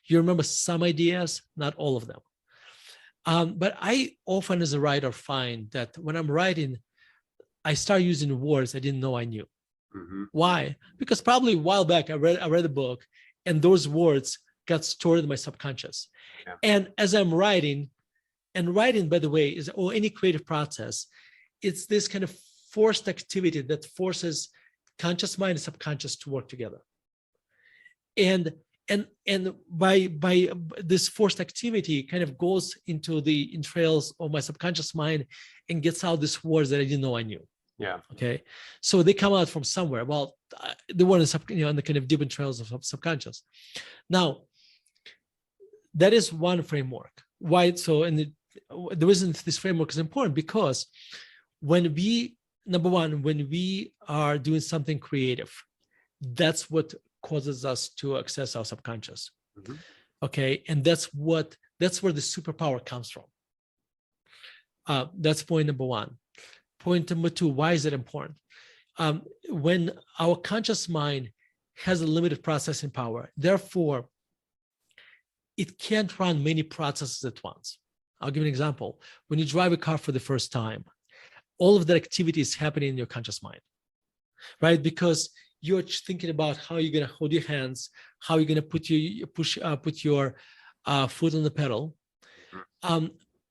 You remember some ideas, not all of them. But I often, as a writer, find that when I'm writing, I start using words I didn't know I knew. Why? Because probably a while back I read a book, and those words got stored in my subconscious. Yeah. And as I'm writing, and writing, by the way, or any creative process, it's this kind of forced activity that forces conscious mind and subconscious to work together. And by this forced activity kind of goes into the entrails of my subconscious mind and gets out these words that I didn't know I knew. Yeah. Okay. So they come out from somewhere. Well, they were in the kind of deep entrails of subconscious. Now, that is one framework. Why? So, and the reason this framework is important, because when we are doing something creative, that's what causes us to access our subconscious. Okay, and that's where the superpower comes from. That's point number one. Point number two, why is it important? when our conscious mind has a limited processing power, therefore, it can't run many processes at once. I'll give you an example. When you drive a car for the first time, all of that activity is happening in your conscious mind, right? Because you're thinking about how you're going to hold your hands, how you're going to put your foot on the pedal.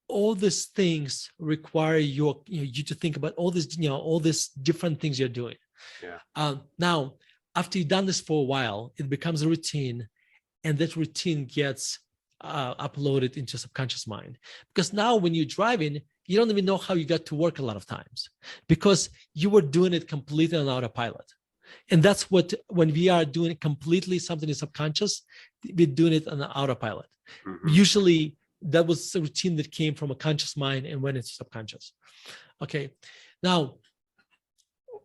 All these things require you to think about all these different things you're doing. Yeah. Now, after you've done this for a while, it becomes a routine, and that routine gets uploaded into subconscious mind. Because now when you're driving, you don't even know how you got to work a lot of times, because you were doing it completely on autopilot. And that's what, when we are doing completely something in subconscious, we're doing it on autopilot. Mm-hmm. Usually that was a routine that came from a conscious mind and went into subconscious. Okay. Now,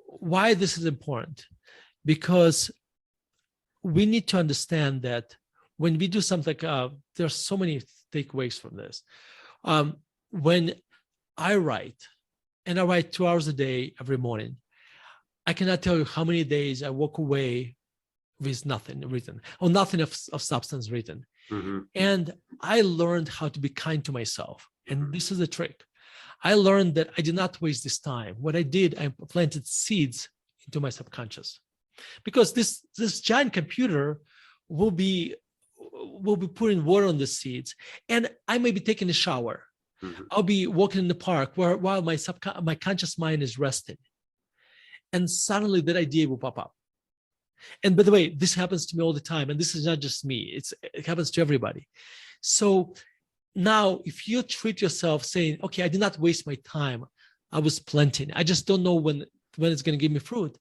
why this is important? Because we need to understand that when we do something, there's so many takeaways from this. When I write, and I write 2 hours a day every morning, I cannot tell you how many days I walk away with nothing written, or nothing of substance written. Mm-hmm. And I learned how to be kind to myself. And this is the trick. I learned that I did not waste this time. What I did, I planted seeds into my subconscious. Because this giant computer will be putting water on the seeds, and I may be taking a shower. Mm-hmm. I'll be walking in the park while my conscious mind is resting, and suddenly that idea will pop up. And by the way, this happens to me all the time, and this is not just me; it happens to everybody. So now, if you treat yourself saying, "Okay, I did not waste my time. I was planting. I just don't know when it's going to give me fruit,"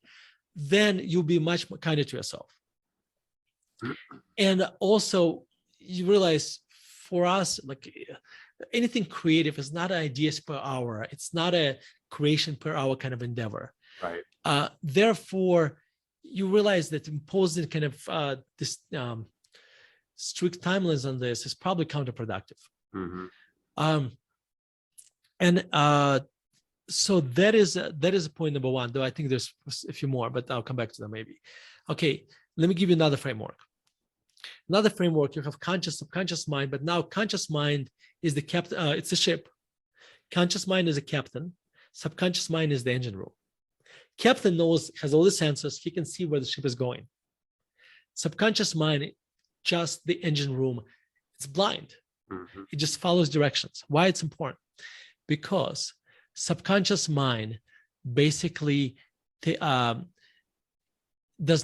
then you'll be much more kinder to yourself. And also, you realize, for us, like anything creative is not ideas per hour. It's not a creation per hour kind of endeavor. Right. Therefore, you realize that imposing kind of this strict timelines on this is probably counterproductive. Mm-hmm. So that is point number one, though I think there's a few more, but I'll come back to them maybe. Okay, let me give you another framework. Another framework, you have conscious, subconscious mind, but now conscious mind is the captain, it's a ship. Conscious mind is a captain, subconscious mind is the engine room. Captain has all the sensors, he can see where the ship is going. Subconscious mind, just the engine room, it's blind. Mm-hmm. It just follows directions. Why it's important? Because subconscious mind basically does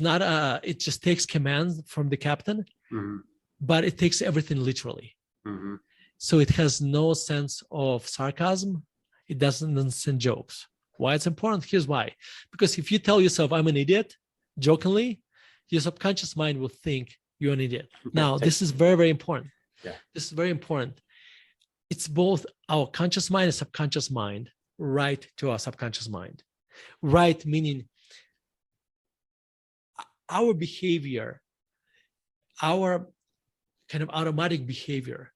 not, it just takes commands from the captain, Mm-hmm. but it takes everything literally. Mm-hmm. So it has no sense of sarcasm. It doesn't send jokes. Why it's important? Here's why. Because if you tell yourself, I'm an idiot, jokingly, your subconscious mind will think you're an idiot. Now, this is very, very important. Yeah. This is very important. It's both our conscious mind and subconscious mind, right to our subconscious mind. Right, meaning our behavior, our kind of automatic behavior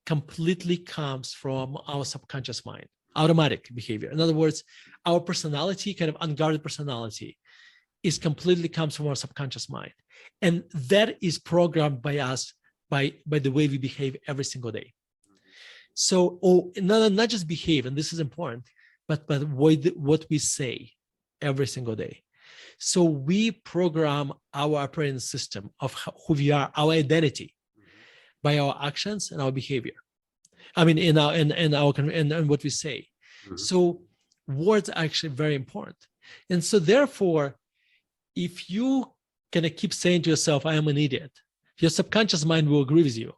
completely comes from our subconscious mind, automatic behavior. In other words, our personality, kind of unguarded personality, is completely comes from our subconscious mind. And that is programmed by us, by the way we behave every single day. So, not just behave, and this is important, but what we say every single day. So we program our operating system of who we are, our identity, by our actions and our behavior. I mean, in what we say. Mm-hmm. So words are actually very important. And so therefore, if you kind of keep saying to yourself, I am an idiot, your subconscious mind will agree with you.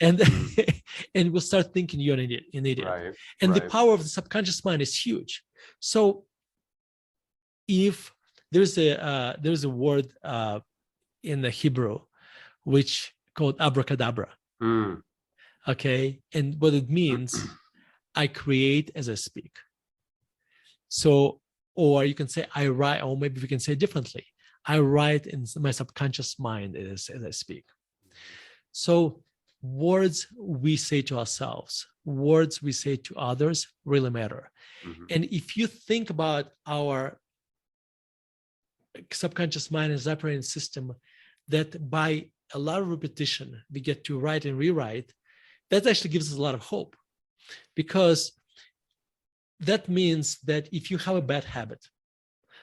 and will start thinking you're an idiot. Right. And the power of the subconscious mind is huge. So if there's a word in the Hebrew which called abracadabra. Mm. Okay, and what it means, I create as I speak. So, or you can say I write, or maybe we can say differently, I write in my subconscious mind as I speak. So words we say to ourselves, words we say to others really matter. Mm-hmm. And if you think about our subconscious mind is operating system that by a lot of repetition, we get to write and rewrite. That actually gives us a lot of hope, because that means that if you have a bad habit,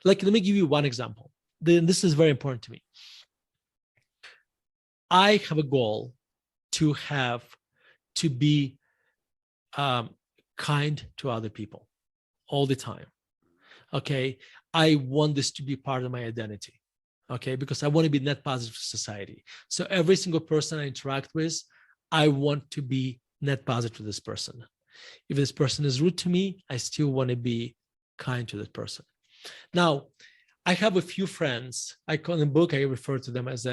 like, let me give you one example. Then this is very important to me. I have a goal to be kind to other people all the time. Okay. I want this to be part of my identity. Okay. Because I want to be net positive to society. So every single person I interact with, I want to be net positive to this person. If this person is rude to me, I still want to be kind to that person. Now, I have a few friends. In the book, I refer to them as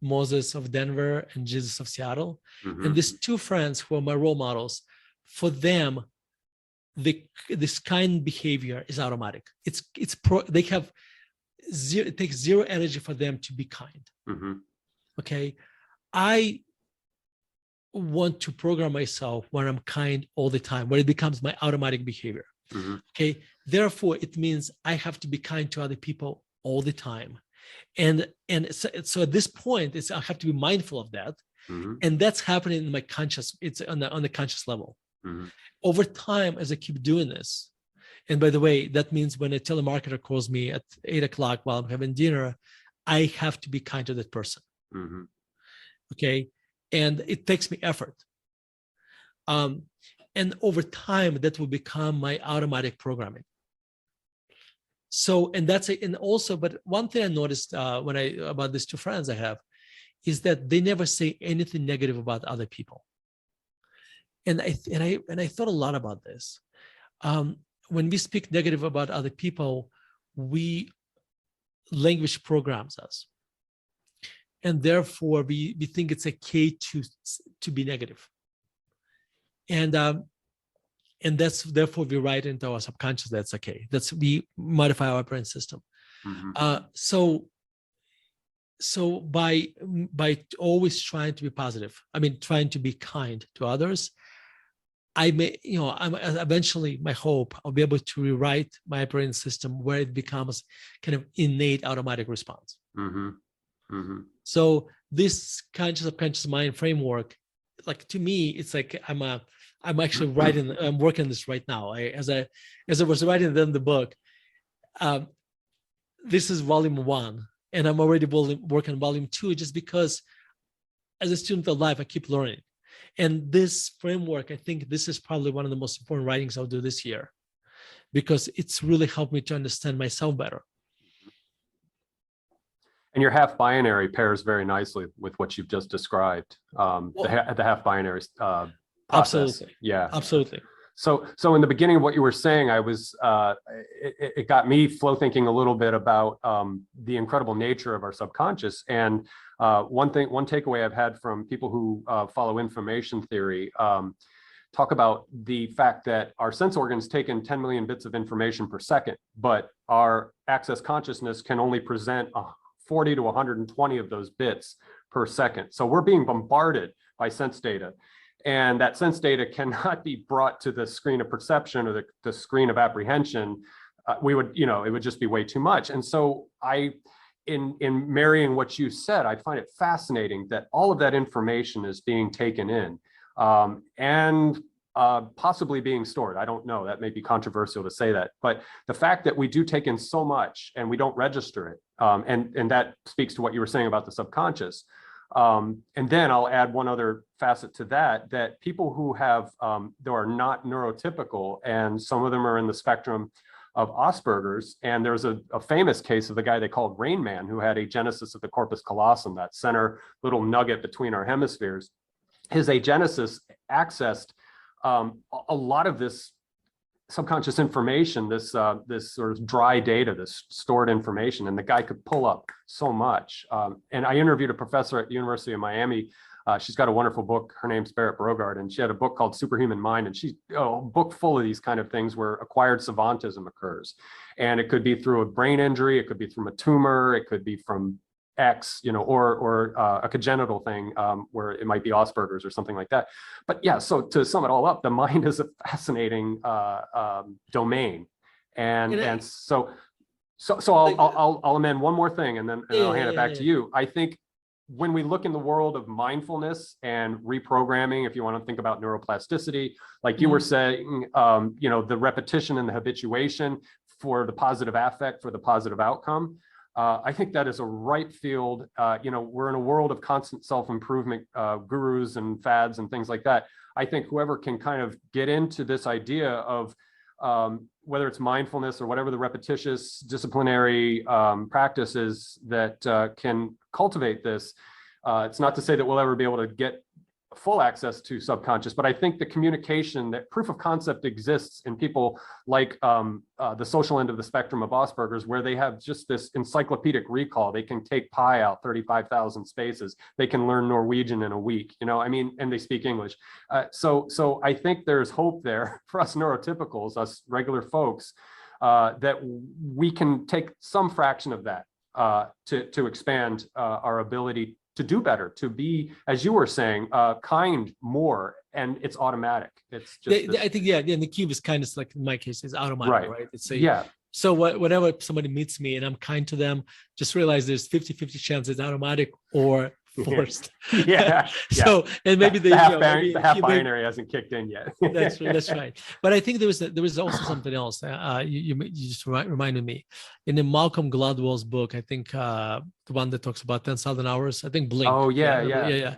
Moses of Denver and Jesus of Seattle. Mhm. And these two friends who are my role models, for them, this kind behavior is automatic. They have zero, it takes zero energy for them to be kind. Mhm. Okay. I want to program myself when I'm kind all the time, where it becomes my automatic behavior. Mhm. Okay. Therefore, it means I have to be kind to other people all the time. And so at this point, I have to be mindful of that. Mhm. And that's happening in my conscious, it's on the conscious level. Mhm. Over time, as I keep doing this, and by the way, that means when a telemarketer calls me at 8 o'clock while I'm having dinner, I have to be kind to that person. Mhm. Okay. And it takes me effort. And over time, that will become my automatic programming. So, and that's it. And also, but one thing I noticed about these two friends I have is that they never say anything negative about other people. And I thought a lot about this. When we speak negative about other people, language programs us, and therefore we think it's okay to be negative, and that's therefore we write into our subconscious that's okay. We modify our brain system. Mhm. So by always trying to be positive, trying to be kind to others, I'm eventually, my hope, I'll be able to rewrite my brain system where it becomes kind of innate automatic response. Mhm. Mhm. So this conscious subconscious mind framework, like, to me, it's like I'm actually I'm working on this right now. As I was writing the book, this is volume 1, and I'm already working on volume 2, just because as a student of life, I keep learning. And this framework, I think this is probably one of the most important writings I'll do this year, because it's really helped me to understand myself better. And your half binary pairs very nicely with what you've just described. The half binary process. Absolutely. Yeah. Absolutely. So in the beginning of what you were saying, it got me flow thinking a little bit about the incredible nature of our subconscious. And one takeaway I've had from people who follow information theory talk about the fact that our sense organs take in 10 million bits of information per second, but our access consciousness can only present 40 to 120 of those bits per second. So we're being bombarded by sense data. And that sense data cannot be brought to the screen of perception or the screen of apprehension. It would just be way too much. And so in marrying what you said, I find it fascinating that all of that information is being taken in and possibly being stored. I don't know, that may be controversial to say that, but the fact that we do take in so much and we don't register it, and that speaks to what you were saying about the subconscious. And then I'll add one other facet to that people who they are not neurotypical, and some of them are in the spectrum of Asperger's. And there's a famous case of the guy they called Rain Man, who had agenesis of the corpus callosum, that center little nugget between our hemispheres. His agenesis accessed a lot of this subconscious information, this sort of dry data, this stored information, and the guy could pull up so much. And I interviewed a professor at the University of Miami. She's got a wonderful book. Her name's Barrett Brogard, and she had a book called Superhuman Mind, and she's a book full of these kind of things where acquired savantism occurs. And it could be through a brain injury, it could be from a tumor, it could be from X, or a congenital thing where it might be Asperger's or something like that. But yeah, so to sum it all up, the mind is a fascinating domain, and so So I'll amend one more thing, and then I'll hand it back to yeah. you. I think when we look in the world of mindfulness and reprogramming, if you want to think about neuroplasticity, like you were saying, the repetition and the habituation for the positive affect, for the positive outcome, I think that is a ripe field. We're in a world of constant self-improvement gurus and fads and things like that. I think whoever can kind of get into this idea of whether it's mindfulness or whatever the repetitious disciplinary practices that can cultivate this. It's not to say that we'll ever be able to get full access to subconscious, but I think the communication, that proof of concept exists in people like the social end of the spectrum of Asperger's, where they have just this encyclopedic recall. They can take pi out 35,000 spaces. They can learn Norwegian in a week, and they speak English. So I think there's hope there for us neurotypicals, us regular folks, that we can take some fraction of that to expand our ability to do better, to be, as you were saying, kind more, and it's automatic. It's just I think, and the cube is kind of like, in my case, is automatic, right? It's So whenever somebody meets me and I'm kind to them, just realize there's 50-50 chance it's automatic or forced. So, and maybe the half binary hasn't kicked in yet. That's right. But I think there was also something else. You just reminded me in the Malcolm Gladwell's book. I think the one that talks about 10,000 hours. I think Blink. Oh yeah.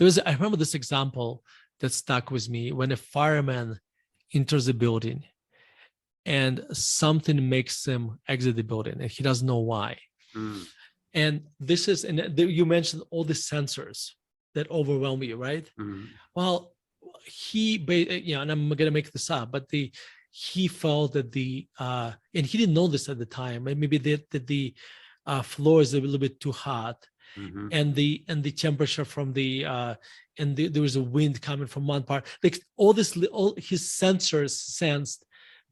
I remember this example that stuck with me when a fireman enters a building and something makes him exit the building and he doesn't know why. And you mentioned all the sensors that overwhelm you, right? Well, and I'm going to make this up, but he felt that and he didn't know this at the time, maybe that the floor is a little bit too hot, and the temperature from there was a wind coming from one part. Like all his sensors sensed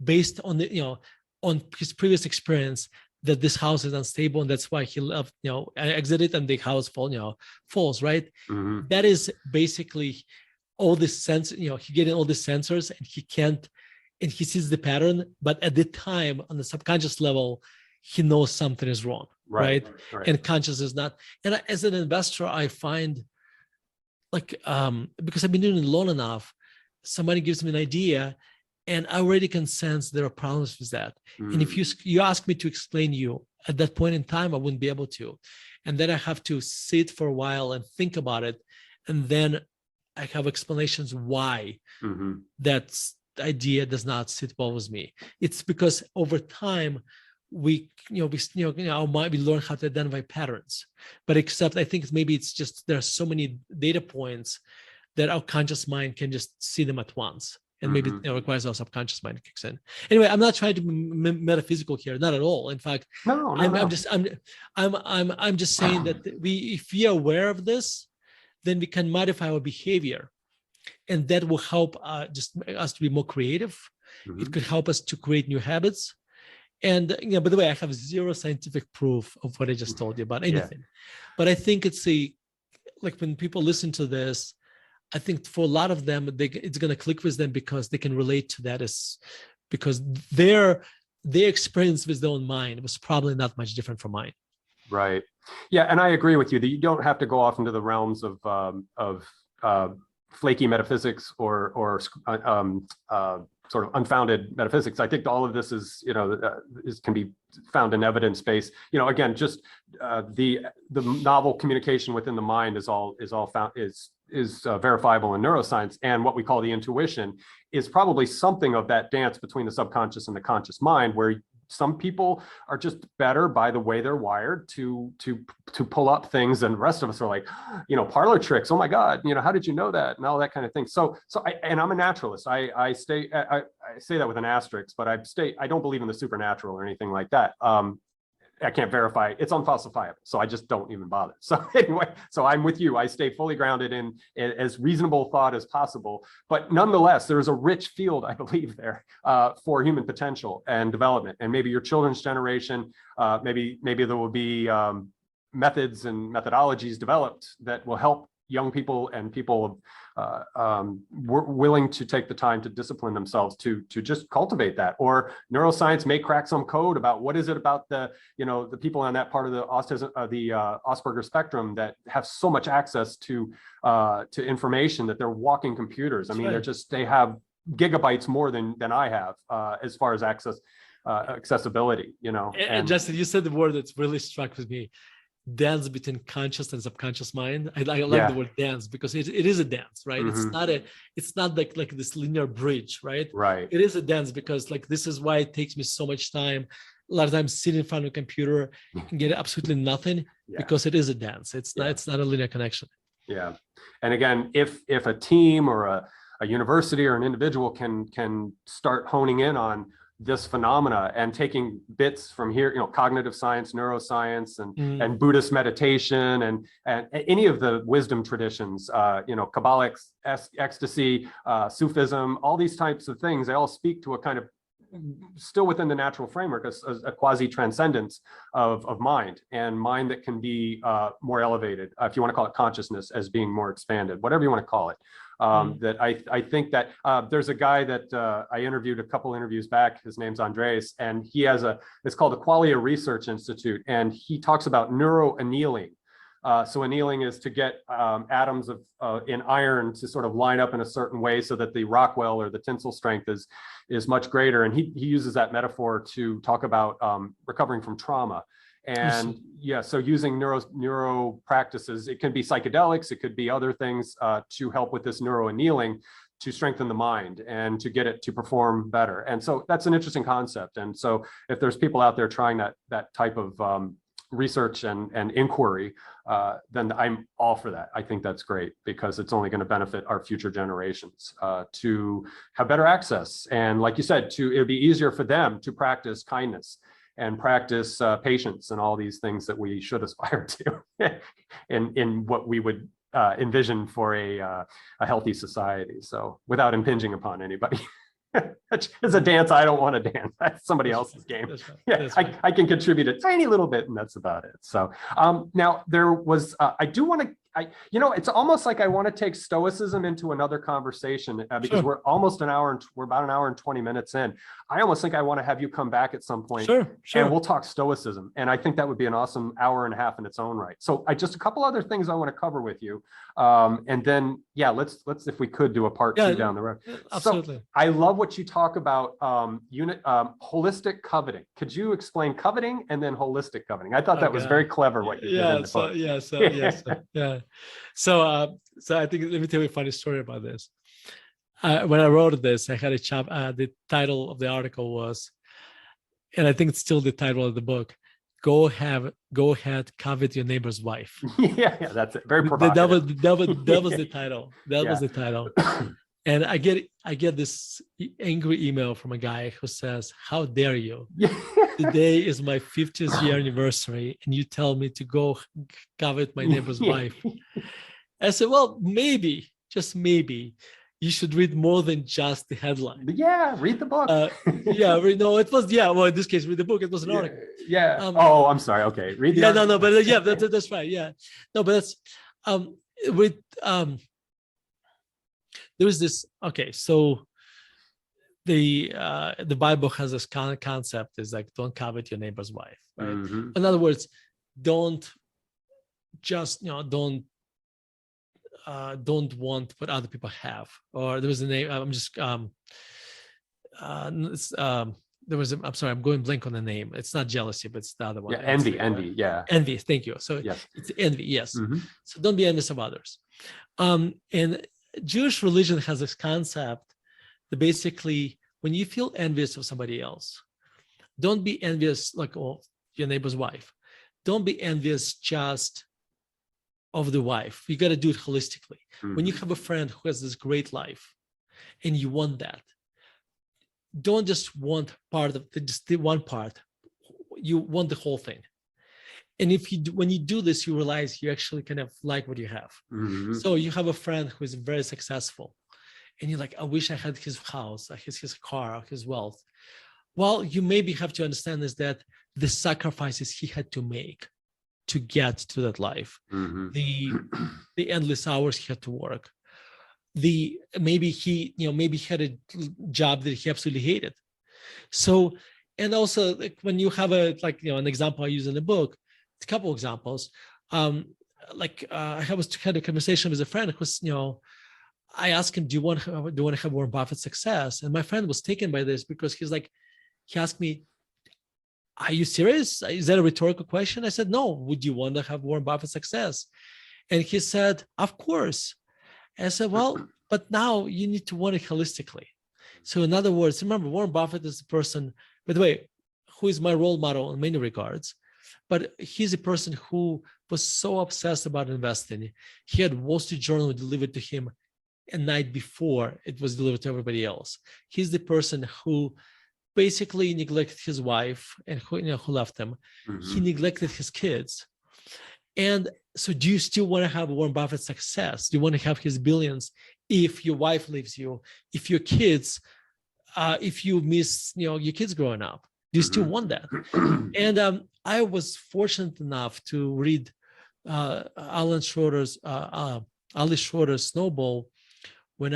based on on his previous experience that this house is unstable, and that's why he left, exited, and the house falls, right? That is basically all the he getting all the sensors, and he sees the pattern, but at the time, on the subconscious level, he knows something is wrong, right? And conscious is not. And as an investor, I find, because I've been doing it long enough, somebody gives me an idea, and I already can sense there are problems with that. And if you ask me to explain you at that point in time, I wouldn't be able to. And then I have to sit for a while and think about it. And then I have explanations why that idea does not sit well with me. It's because over time, we learn how to identify patterns. But except I think maybe it's just there are so many data points that our conscious mind can just see them at once. And maybe it requires our subconscious mind kicks in. Anyway, I'm not trying to be metaphysical here, not at all. In fact, I'm just saying that if we are aware of this, then we can modify our behavior, and that will help just us to be more creative. It could help us to create new habits. And by the way, I have zero scientific proof of what I just told you about anything, but I think it's when people listen to this, I think for a lot of them, it's going to click with them because they can relate to that, because their experience with their own mind was probably not much different from mine. Right. Yeah, and I agree with you that you don't have to go off into the realms of flaky metaphysics or sort of unfounded metaphysics. I think all of this is can be found in evidence base. Again, just the novel communication within the mind is verifiable in neuroscience, and what we call the intuition is probably something of that dance between the subconscious and the conscious mind, where some people are just better by the way they're wired to pull up things, and the rest of us are like, parlor tricks. Oh my God, how did you know that, and all that kind of thing. So I'm a naturalist. I say that with an asterisk, but I don't believe in the supernatural or anything like that. I can't verify. It's unfalsifiable. So I just don't even bother. So anyway, so I'm with you. I stay fully grounded in as reasonable thought as possible. But nonetheless, there is a rich field, I believe, there for human potential and development. And maybe your children's generation, maybe there will be methods and methodologies developed that will help young people and people were willing to take the time to discipline themselves to just cultivate that. Or neuroscience may crack some code about what is it about the people on that part of the autism, the Asperger spectrum that have so much access to information that they're walking computers. I mean, they have gigabytes more than I have as far as accessibility. And Justin, you said the word that's really struck with me. Dance between conscious and subconscious mind. I like the word dance because it is a dance, right? Mm-hmm. It's not like this linear bridge, right? Right. It is a dance because this is why it takes me so much time. A lot of times sit in front of a computer and get absolutely nothing because it is a dance. It's not a linear connection. Yeah. And again, if a team or a university or an individual can start honing in on this phenomena and taking bits from here, cognitive science, neuroscience, and Buddhist meditation, and any of the wisdom traditions, Kabbalic ecstasy, Sufism, all these types of things, they all speak to a kind of still within the natural framework, a quasi transcendence of mind, and mind that can be more elevated, if you want to call it consciousness as being more expanded, whatever you want to call it. That I think that there's a guy that I interviewed a couple interviews back. His name's Andres, and he has it's called the Qualia Research Institute, and he talks about neuroannealing. So annealing is to get atoms in iron to sort of line up in a certain way so that the Rockwell or the tensile strength is much greater. And he uses that metaphor to talk about recovering from trauma. And so using neuro practices, it can be psychedelics, it could be other things to help with this neuroannealing, to strengthen the mind and to get it to perform better. And so that's an interesting concept. And so if there's people out there trying that type of research and inquiry, then I'm all for that. I think that's great because it's only going to benefit our future generations to have better access. And like you said, it'd be easier for them to practice kindness and practice patience and all these things that we should aspire to in what we would envision for a healthy society. So without impinging upon anybody. It's a dance I don't want to dance. That's somebody else's game. That's right. I can contribute a tiny little bit, and that's about it. So now there was, I do want to, it's almost like I want to take Stoicism into another conversation because we're almost we're about an hour and 20 minutes in. I almost think I want to have you come back at some point and we'll talk Stoicism. And I think that would be an awesome hour and a half in its own right. So just a couple other things I want to cover with you. And then, let's, if we could do a part 2 down the road. Absolutely. So I love what you talk about holistic coveting. Could you explain coveting and then holistic coveting? I thought that was very clever what you did in the book. So I think, let me tell you a funny story about this. When I wrote this, I had the title of the article was, and I think it's still the title of the book, Go ahead, covet your neighbor's wife. That's it. Very provocative. That was the title. That was the title. And I get this angry email from a guy who says, "How dare you? Today is my 50th year anniversary, and you tell me to go covet my neighbor's wife." I said, "Well, maybe, just maybe, you should read more than just the headline." Read the book. No, it was well, in this case, read the book. It was an article. I'm sorry. Okay, read the article. But that's right. No, but that's with there was this. Okay, so the Bible has this concept is like, don't covet your neighbor's wife, right? Mm-hmm. In other words, don't just don't want what other people have. Or there was a name. I'm just there was I'm sorry, I'm going blank on the name. It's not jealousy, but it's the other one. Envy. Envy. Thank you. So it's envy. Yes. Mm-hmm. So don't be envious of others. And Jewish religion has this concept that basically, when you feel envious of somebody else, don't be envious like your neighbor's wife. Don't be envious just of the wife. You got to do it holistically. Mm-hmm. When you have a friend who has this great life and you want that, don't just want just the one part. You want the whole thing. And when you do this, you realize you actually kind of like what you have. Mm-hmm. So you have a friend who is very successful and you're like, I wish I had his house, his car, his wealth. Well, you maybe have to understand is that the sacrifices he had to make to get to that life. The endless hours he had to work. Maybe he had a job that he absolutely hated. So, and also like when you have an example I use in the book, a couple examples. I had a conversation with a friend who I asked him, do you want to have Warren Buffett's success? And my friend was taken by this because he asked me, are you serious? Is that a rhetorical question? I said, no. Would you want to have Warren Buffett's success? And he said, of course. And I said, well, but now you need to want it holistically. So in other words, remember, Warren Buffett is the person, by the way, who is my role model in many regards, but he's a person who was so obsessed about investing. He had Wall Street Journal delivered to him a night before it was delivered to everybody else. He's the person who basically neglected his wife and who left him. He neglected his kids. And so do you still want to have Warren Buffett's success? Do you want to have his billions if your wife leaves you, if your kids, if you miss your kids growing up? Do you still want that? And I was fortunate enough to read Ali Schroeder's Snowball when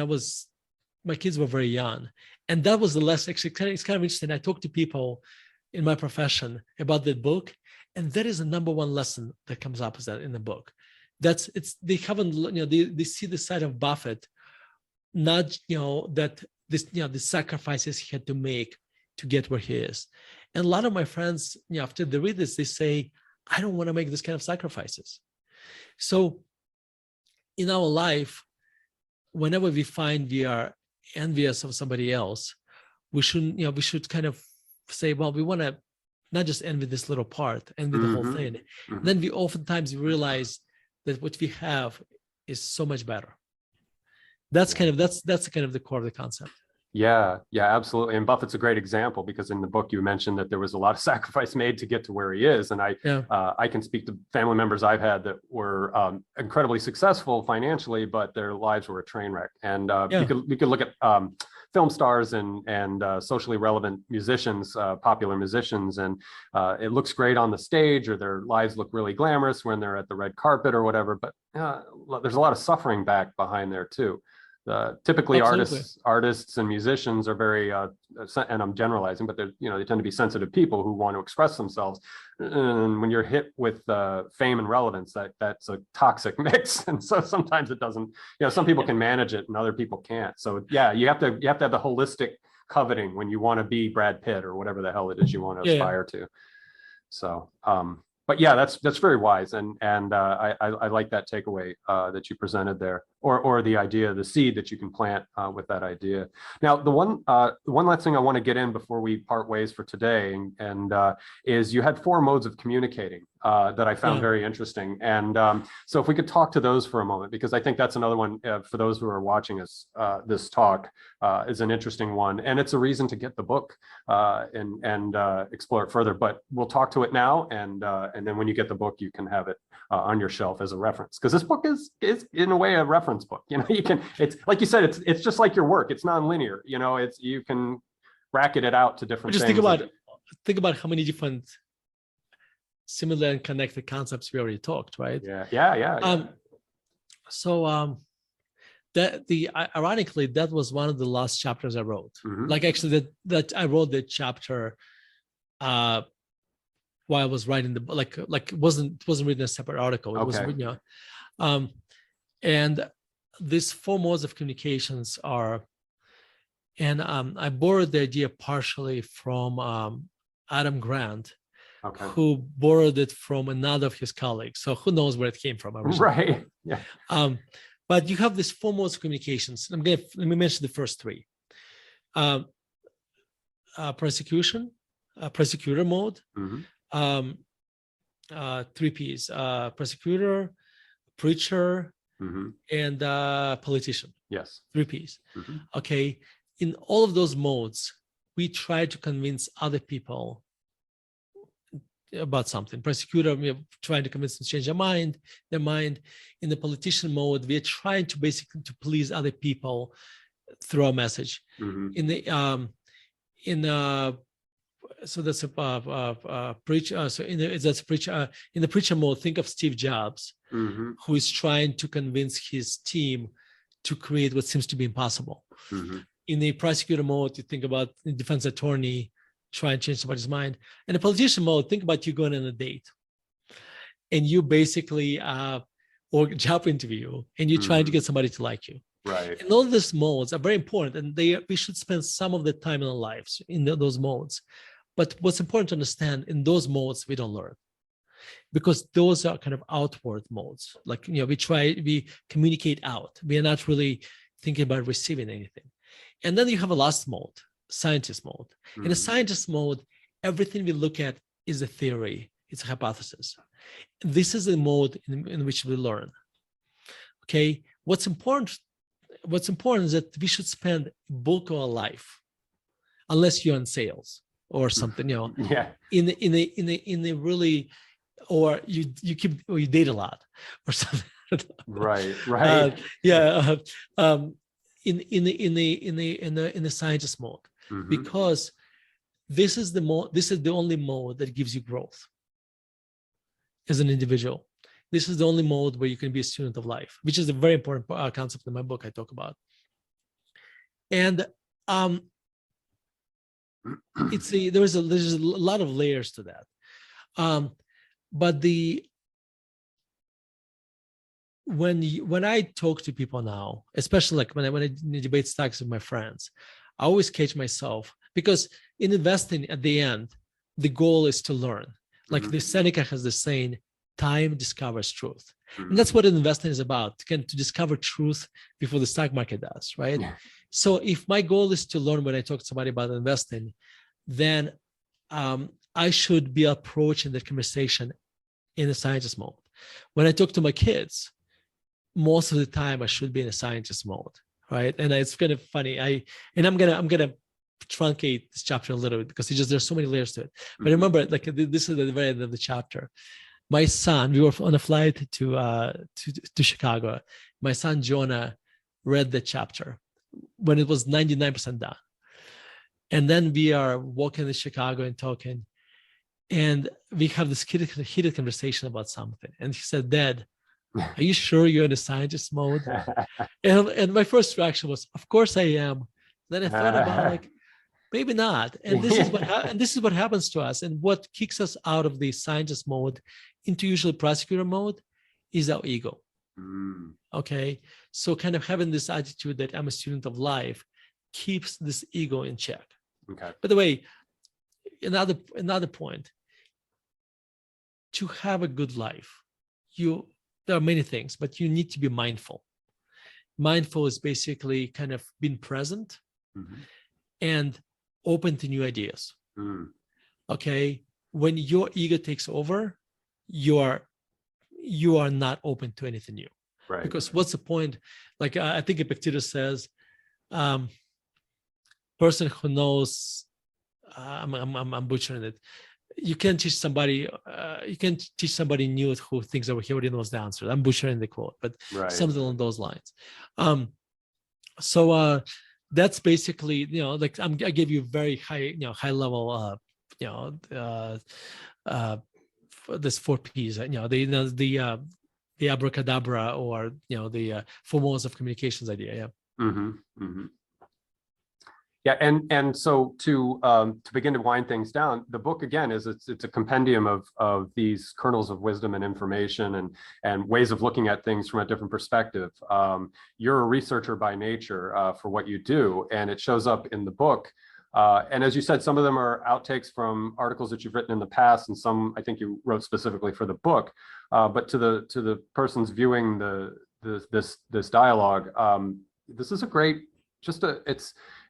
my kids were very young. And that was the lesson. Actually, it's kind of interesting. I talk to people in my profession about that book, and that is the number one lesson that comes up in the book. They see the side of Buffett, not that the sacrifices he had to make to get where he is. And a lot of my friends, after they read this, they say, I don't want to make this kind of sacrifices. So in our life, whenever we find we are envious of somebody else, we should kind of say, well, we want to not just envy this little part, envy the whole thing. Then we oftentimes realize that what we have is so much better. That's kind of the core of the concept. Yeah, absolutely. And Buffett's a great example because in the book you mentioned that there was a lot of sacrifice made to get to where he is. And I can speak to family members I've had that were incredibly successful financially, but their lives were a train wreck. And we could look at film stars and socially relevant musicians, popular musicians, and it looks great on the stage, or their lives look really glamorous when they're at the red carpet or whatever. But there's a lot of suffering back behind there too. Typically, artists and musicians are very, and I'm generalizing, but they tend to be sensitive people who want to express themselves. And when you're hit with fame and relevance, that's a toxic mix. And so sometimes it doesn't. Some people can manage it, and other people can't. So yeah, you have to have the holistic coveting when you want to be Brad Pitt or whatever the hell it is you want to aspire to. So. But yeah, that's very wise, and I like that takeaway that you presented there, or the idea, the seed that you can plant with that idea. Now, the one last thing I want to get in before we part ways for today, and is you had 4 modes of communicating that I found very interesting, and so if we could talk to those for a moment, because I think that's another one for those who are watching us. This talk is an interesting one, and it's a reason to get the book and explore it further. But we'll talk to it now, and then when you get the book, you can have it on your shelf as a reference, because this book is in a way a reference book. It's like you said, it's just like your work. It's non-linear. You can bracket it out to different things. Think about how many different similar and connected concepts we already talked, right? Yeah. Ironically, that was one of the last chapters I wrote. Like actually that I wrote the chapter while I was writing the book, like it wasn't written a separate article. It was written, and these 4 modes of communications are, and I borrowed the idea partially from Adam Grant, who borrowed it from another of his colleagues. So who knows where it came from? Right. Yeah. But you have these 4 modes of communications. Let me mention the first 3. Prosecutor mode. 3 P's: prosecutor, preacher, and politician. Yes. 3 P's. Okay. In all of those modes, we try to convince other people about something. Prosecutor, we're trying to convince them to change their mind. In the politician mode, we're trying to basically to please other people through a message. In the so that's a preach. So in the, that's preach in the preacher mode. Think of Steve Jobs, Hmm. who is trying to convince his team to create what seems to be impossible. Hmm. In the prosecutor mode, you think about the defense attorney trying to change somebody's mind. In the politician mode, think about you going on a date, and you basically or job interview, and you're trying to get somebody to like you. Right. And all these modes are very important, and we should spend some of the time in our lives in those modes. But what's important to understand, in those modes, we don't learn, because those are kind of outward modes. Like, we communicate out. We are not really thinking about receiving anything. And then you have a last mode, scientist mode. In a scientist mode, everything we look at is a theory, it's a hypothesis. This is the mode in which we learn. Okay, what's important is that we should spend bulk of our life, unless you're in sales or something, Yeah. in the really, or you date a lot or something. Right. Right. In the scientist mode, Mhm. because this is the only mode that gives you growth as an individual. This is the only mode where you can be a student of life, which is a very important concept in my book I talk about. And there's a lot of layers to that. But when I talk to people now, especially like when I debate stocks with my friends, I always catch myself, because in investing, at the end, the goal is to learn. Like the Seneca has the saying, time discovers truth. And that's what investing is about, to discover truth before the stock market does, right? Yeah. So if my goal is to learn when I talk to somebody about investing, then I should be approaching the conversation in a scientist mode. When I talk to my kids, most of the time I should be in a scientist mode, right? And it's kind of funny. I'm gonna truncate this chapter a little bit, because there's so many layers to it. But remember, like, this is the very end of the chapter. My son, we were on a flight to Chicago. My son Jonah read the chapter when it was 99% done. And then we are walking in Chicago and talking, and we have this heated conversation about something. And he said, "Dad, are you sure you're in a scientist mode?" And my first reaction was, "Of course I am." Then I thought about, like, maybe not. And this is what happens to us. And what kicks us out of the scientist mode into usually prosecutor mode is our ego. Okay, so kind of having this attitude that I'm a student of life keeps this ego in check. Okay. By the way, another point, to have a good life, there are many things, but you need to be mindful. Mindful is basically kind of being present and open to new ideas. Okay, when your ego takes over, you are not open to anything new. Right. Because what's the point? Like, I think Epictetus says, person who knows, I'm butchering it. You can't teach somebody new who thinks that he already knows the answer. I'm butchering the quote, but something along those lines. So that's basically, like, I gave you very high level, this 4 P's, the abracadabra, or the 4 modes of communications idea. Yeah, and so to begin to wind things down, the book again it's a compendium of these kernels of wisdom and information and ways of looking at things from a different perspective. You're a researcher by nature for what you do, and it shows up in the book. And as you said, some of them are outtakes from articles that you've written in the past, and some I think you wrote specifically for the book. But to the persons viewing this dialogue, this is a great.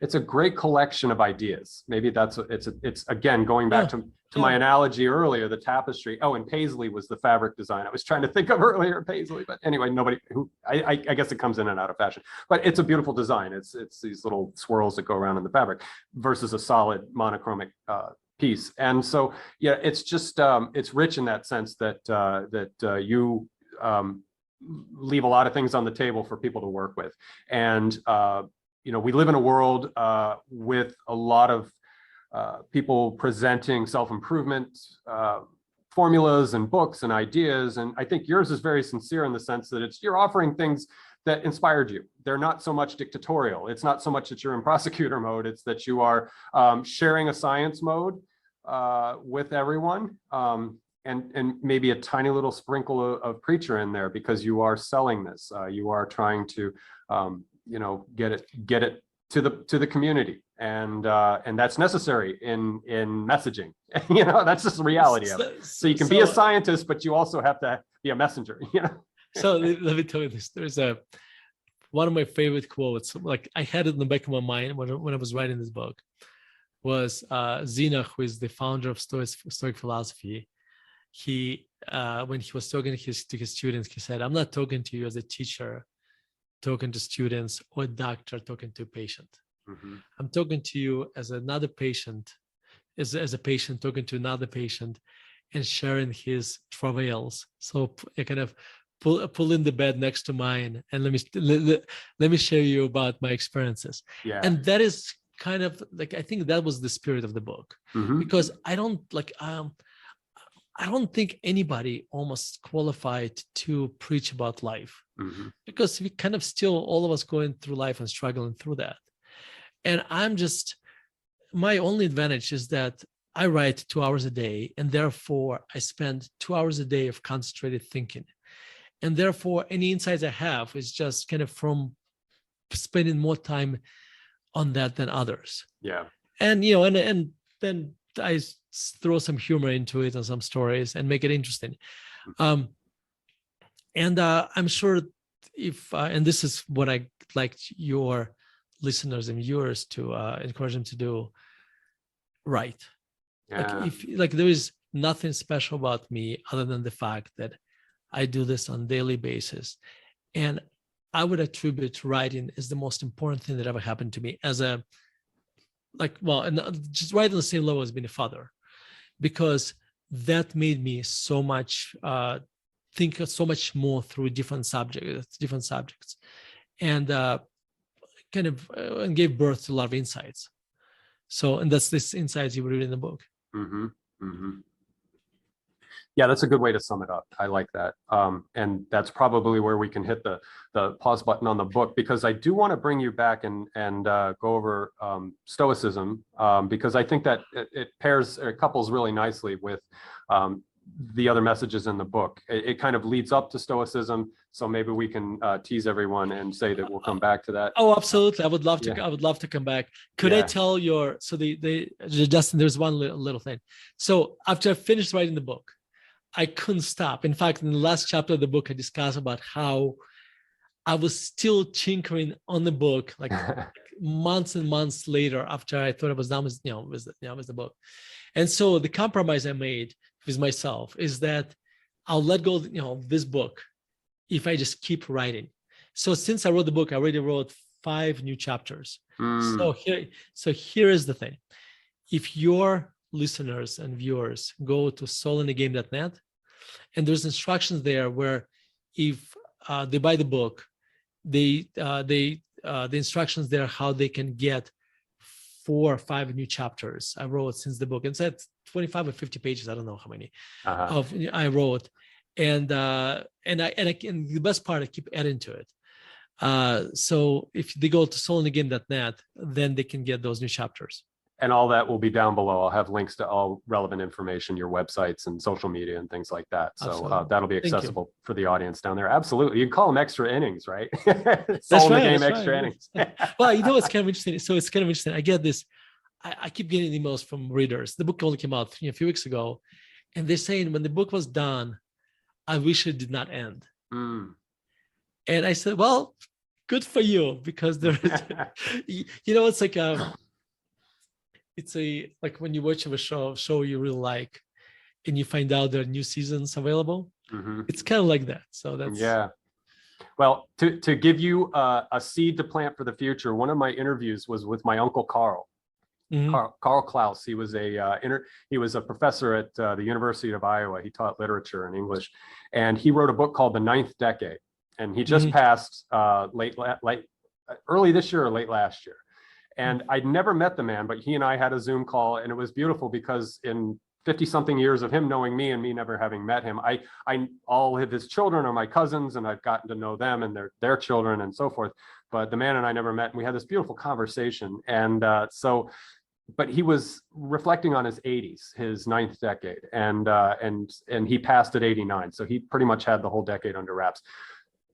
It's a great collection of ideas. Maybe it's again going back to my analogy earlier, the tapestry. Oh, and Paisley was the fabric design I was trying to think of earlier, Paisley. But anyway, I guess it comes in and out of fashion. But it's a beautiful design. It's these little swirls that go around in the fabric versus a solid monochromic piece. And so yeah, it's just it's rich in that sense that you leave a lot of things on the table for people to work with. And we live in a world with a lot of people presenting self-improvement formulas and books and ideas. And I think yours is very sincere in the sense that you're offering things that inspired you. They're not so much dictatorial. It's not so much that you're in prosecutor mode. It's that you are sharing a science mode with everyone, and maybe a tiny little sprinkle of preacher in there, because you are selling this. You are trying to, get it to the community, and that's necessary in messaging. That's just the reality of it. So you can be a scientist, but you also have to be a messenger. So let me tell you this. There's one of my favorite quotes, like I had it in the back of my mind when I was writing this book, was Zeno, who is the founder of Stoic Philosophy. He, when he was talking to his students, he said, "I'm not talking to you as a teacher talking to students or a doctor talking to a patient. Mm-hmm. I'm talking to you as another patient, as a patient talking to another patient and sharing his travails. So I kind of pull in the bed next to mine and let me share you about my experiences." Yeah. And that is kind of like, I think that was the spirit of the book, mm-hmm. because I don't think anybody almost qualified to preach about life, mm-hmm. because we kind of still, all of us going through life and struggling through that. And my only advantage is that I write 2 hours a day, and therefore I spend 2 hours a day of concentrated thinking. And therefore any insights I have is just kind of from spending more time on that than others. Yeah. And, and then I throw some humor into it and some stories and make it interesting. I'm sure and this is what I like your listeners and viewers to encourage them to do, write. Yeah. Like there is nothing special about me other than the fact that I do this on a daily basis. And I would attribute writing as the most important thing that ever happened to me and just right on the same level as being a father, because that made me so much think so much more through different subjects, and and gave birth to a lot of insights. So, and that's this insights you read in the book. Mm-hmm. Mm-hmm. Yeah, that's a good way to sum it up. I like that. And that's probably where we can hit the pause button on the book, because I do want to bring you back and go over Stoicism, because I think that it couples really nicely with the other messages in the book. It kind of leads up to Stoicism. So maybe we can tease everyone and say that we'll come back to that. Oh, absolutely. I would love to. Yeah. I would love to come back. Could I tell Justin, there's one little thing. So after I finished writing the book, I couldn't stop. In fact, in the last chapter of the book, I discuss about how I was still tinkering on the book, like months and months later, after I thought I was done with the book. And so the compromise I made with myself is that I'll let go of this book if I just keep writing. So since I wrote the book, I already wrote 5 new chapters. So here is the thing. If your listeners and viewers go to soulinthegame.net, and there's instructions there where if they buy the book, the instructions there how they can get 4 or 5 new chapters I wrote since the book. It's at 25 or 50 pages. I don't know how many of I wrote, and the best part, I keep adding to it. So if they go to soulinthegame.net, then they can get those new chapters. And all that will be down below. I'll have links to all relevant information, your websites and social media and things like that. So that'll be accessible for the audience down there. Absolutely. You can call them extra innings, right? Soul in the game, extra innings. Well, it's kind of interesting. So it's kind of interesting. I get this. I keep getting emails from readers. The book only came out a few weeks ago. And they're saying when the book was done, I wish it did not end. And I said, well, good for you, because there is, it's like it's like when you watch a show you really like, and you find out there are new seasons available. Mm-hmm. It's kind of like that. So that's Well, to give you a seed to plant for the future, one of my interviews was with my uncle Carl. Mm-hmm. Carl Klaus. He was a professor at the University of Iowa. He taught literature and English, and he wrote a book called The Ninth Decade. And he just passed early this year or late last year. And I'd never met the man, but he and I had a Zoom call, and it was beautiful because in 50 something years of him knowing me and me never having met him, I all of his children are my cousins, and I've gotten to know them and their children and so forth. But the man and I never met, and we had this beautiful conversation. And but he was reflecting on his 80s, his ninth decade, and he passed at 89. So he pretty much had the whole decade under wraps.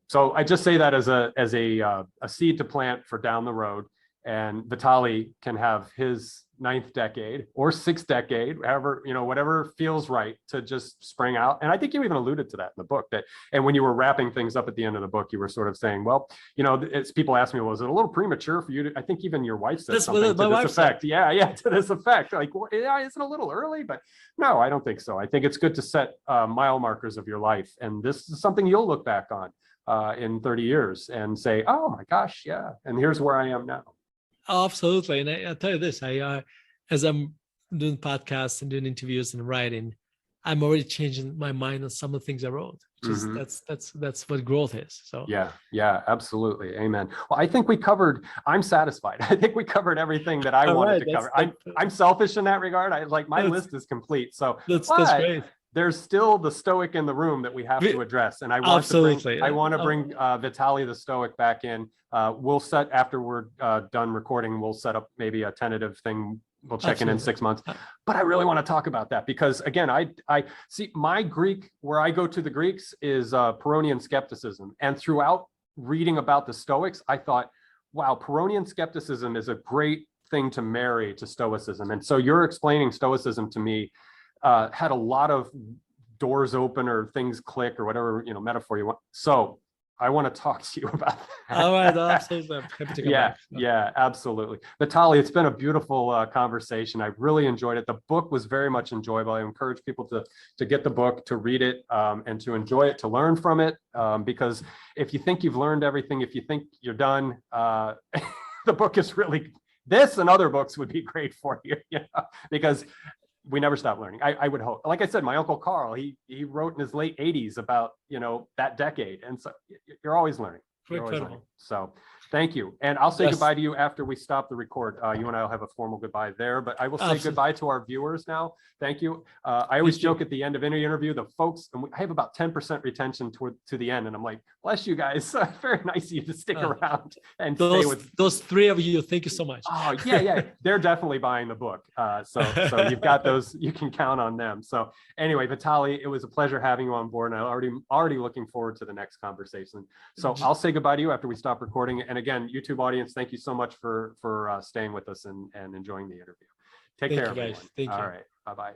So I just say that as a seed to plant for down the road. And Vitaliy can have his ninth decade or sixth decade, however, whatever feels right to just spring out. And I think you even alluded to that in the book, and when you were wrapping things up at the end of the book, you were sort of saying, well, it's people ask me, was it a little premature for you to, I think even your wife said something to this effect. Yeah, to this effect. Like, well, yeah, isn't it a little early? But no, I don't think so. I think it's good to set mile markers of your life. And this is something you'll look back on in 30 years and say, oh my gosh, yeah. And here's where I am now. Absolutely. And I'll tell you this, as I'm doing podcasts and doing interviews and writing, I'm already changing my mind on some of the things I wrote. Just that's what growth is. So yeah, absolutely. Amen. Well, I think we covered, I'm satisfied. I think we covered everything that I wanted to cover. I'm selfish in that regard. my list is complete. So that's great. There's still the Stoic in the room that we have to address. And I want to bring Vitaliy the Stoic back in. We'll set, after we're done recording, we'll set up maybe a tentative thing. We'll check in 6 months. But I really want to talk about that because, again, I see my Greek, where I go to the Greeks, is Pyrrhonian skepticism. And throughout reading about the Stoics, I thought, wow, Pyrrhonian skepticism is a great thing to marry to Stoicism. And so you're explaining Stoicism to me had a lot of doors open or things click or whatever, metaphor you want. So I want to talk to you about that. All right, absolutely. Happy to come back. Yeah, absolutely. Vitaliy, it's been a beautiful conversation. I really enjoyed it. The book was very much enjoyable. I encourage people to get the book, to read it, and to enjoy it, to learn from it. Because if you think you've learned everything, if you think you're done, the book is really, this and other books would be great for you, because we never stop learning. I would hope. Like I said, my Uncle Carl, he wrote in his late 80s about, that decade. And so you're always learning. So thank you. And I'll say goodbye to you after we stop the record. You and I will have a formal goodbye there, but I will say goodbye to our viewers now. Thank you. I always joke at the end of any interview, the folks, and I have about 10% retention to the end. And I'm like, bless you guys. Very nice of you to stick around and stay with those three of you. Thank you so much. Oh, yeah. They're definitely buying the book. So you've got those, you can count on them. So anyway, Vitaliy, it was a pleasure having you on board. And I'm already looking forward to the next conversation. So I'll say goodbye to you after we stop recording. And again, YouTube audience, thank you so much for staying with us and enjoying the interview. Take care, everyone. Thank you. All right. Bye-bye.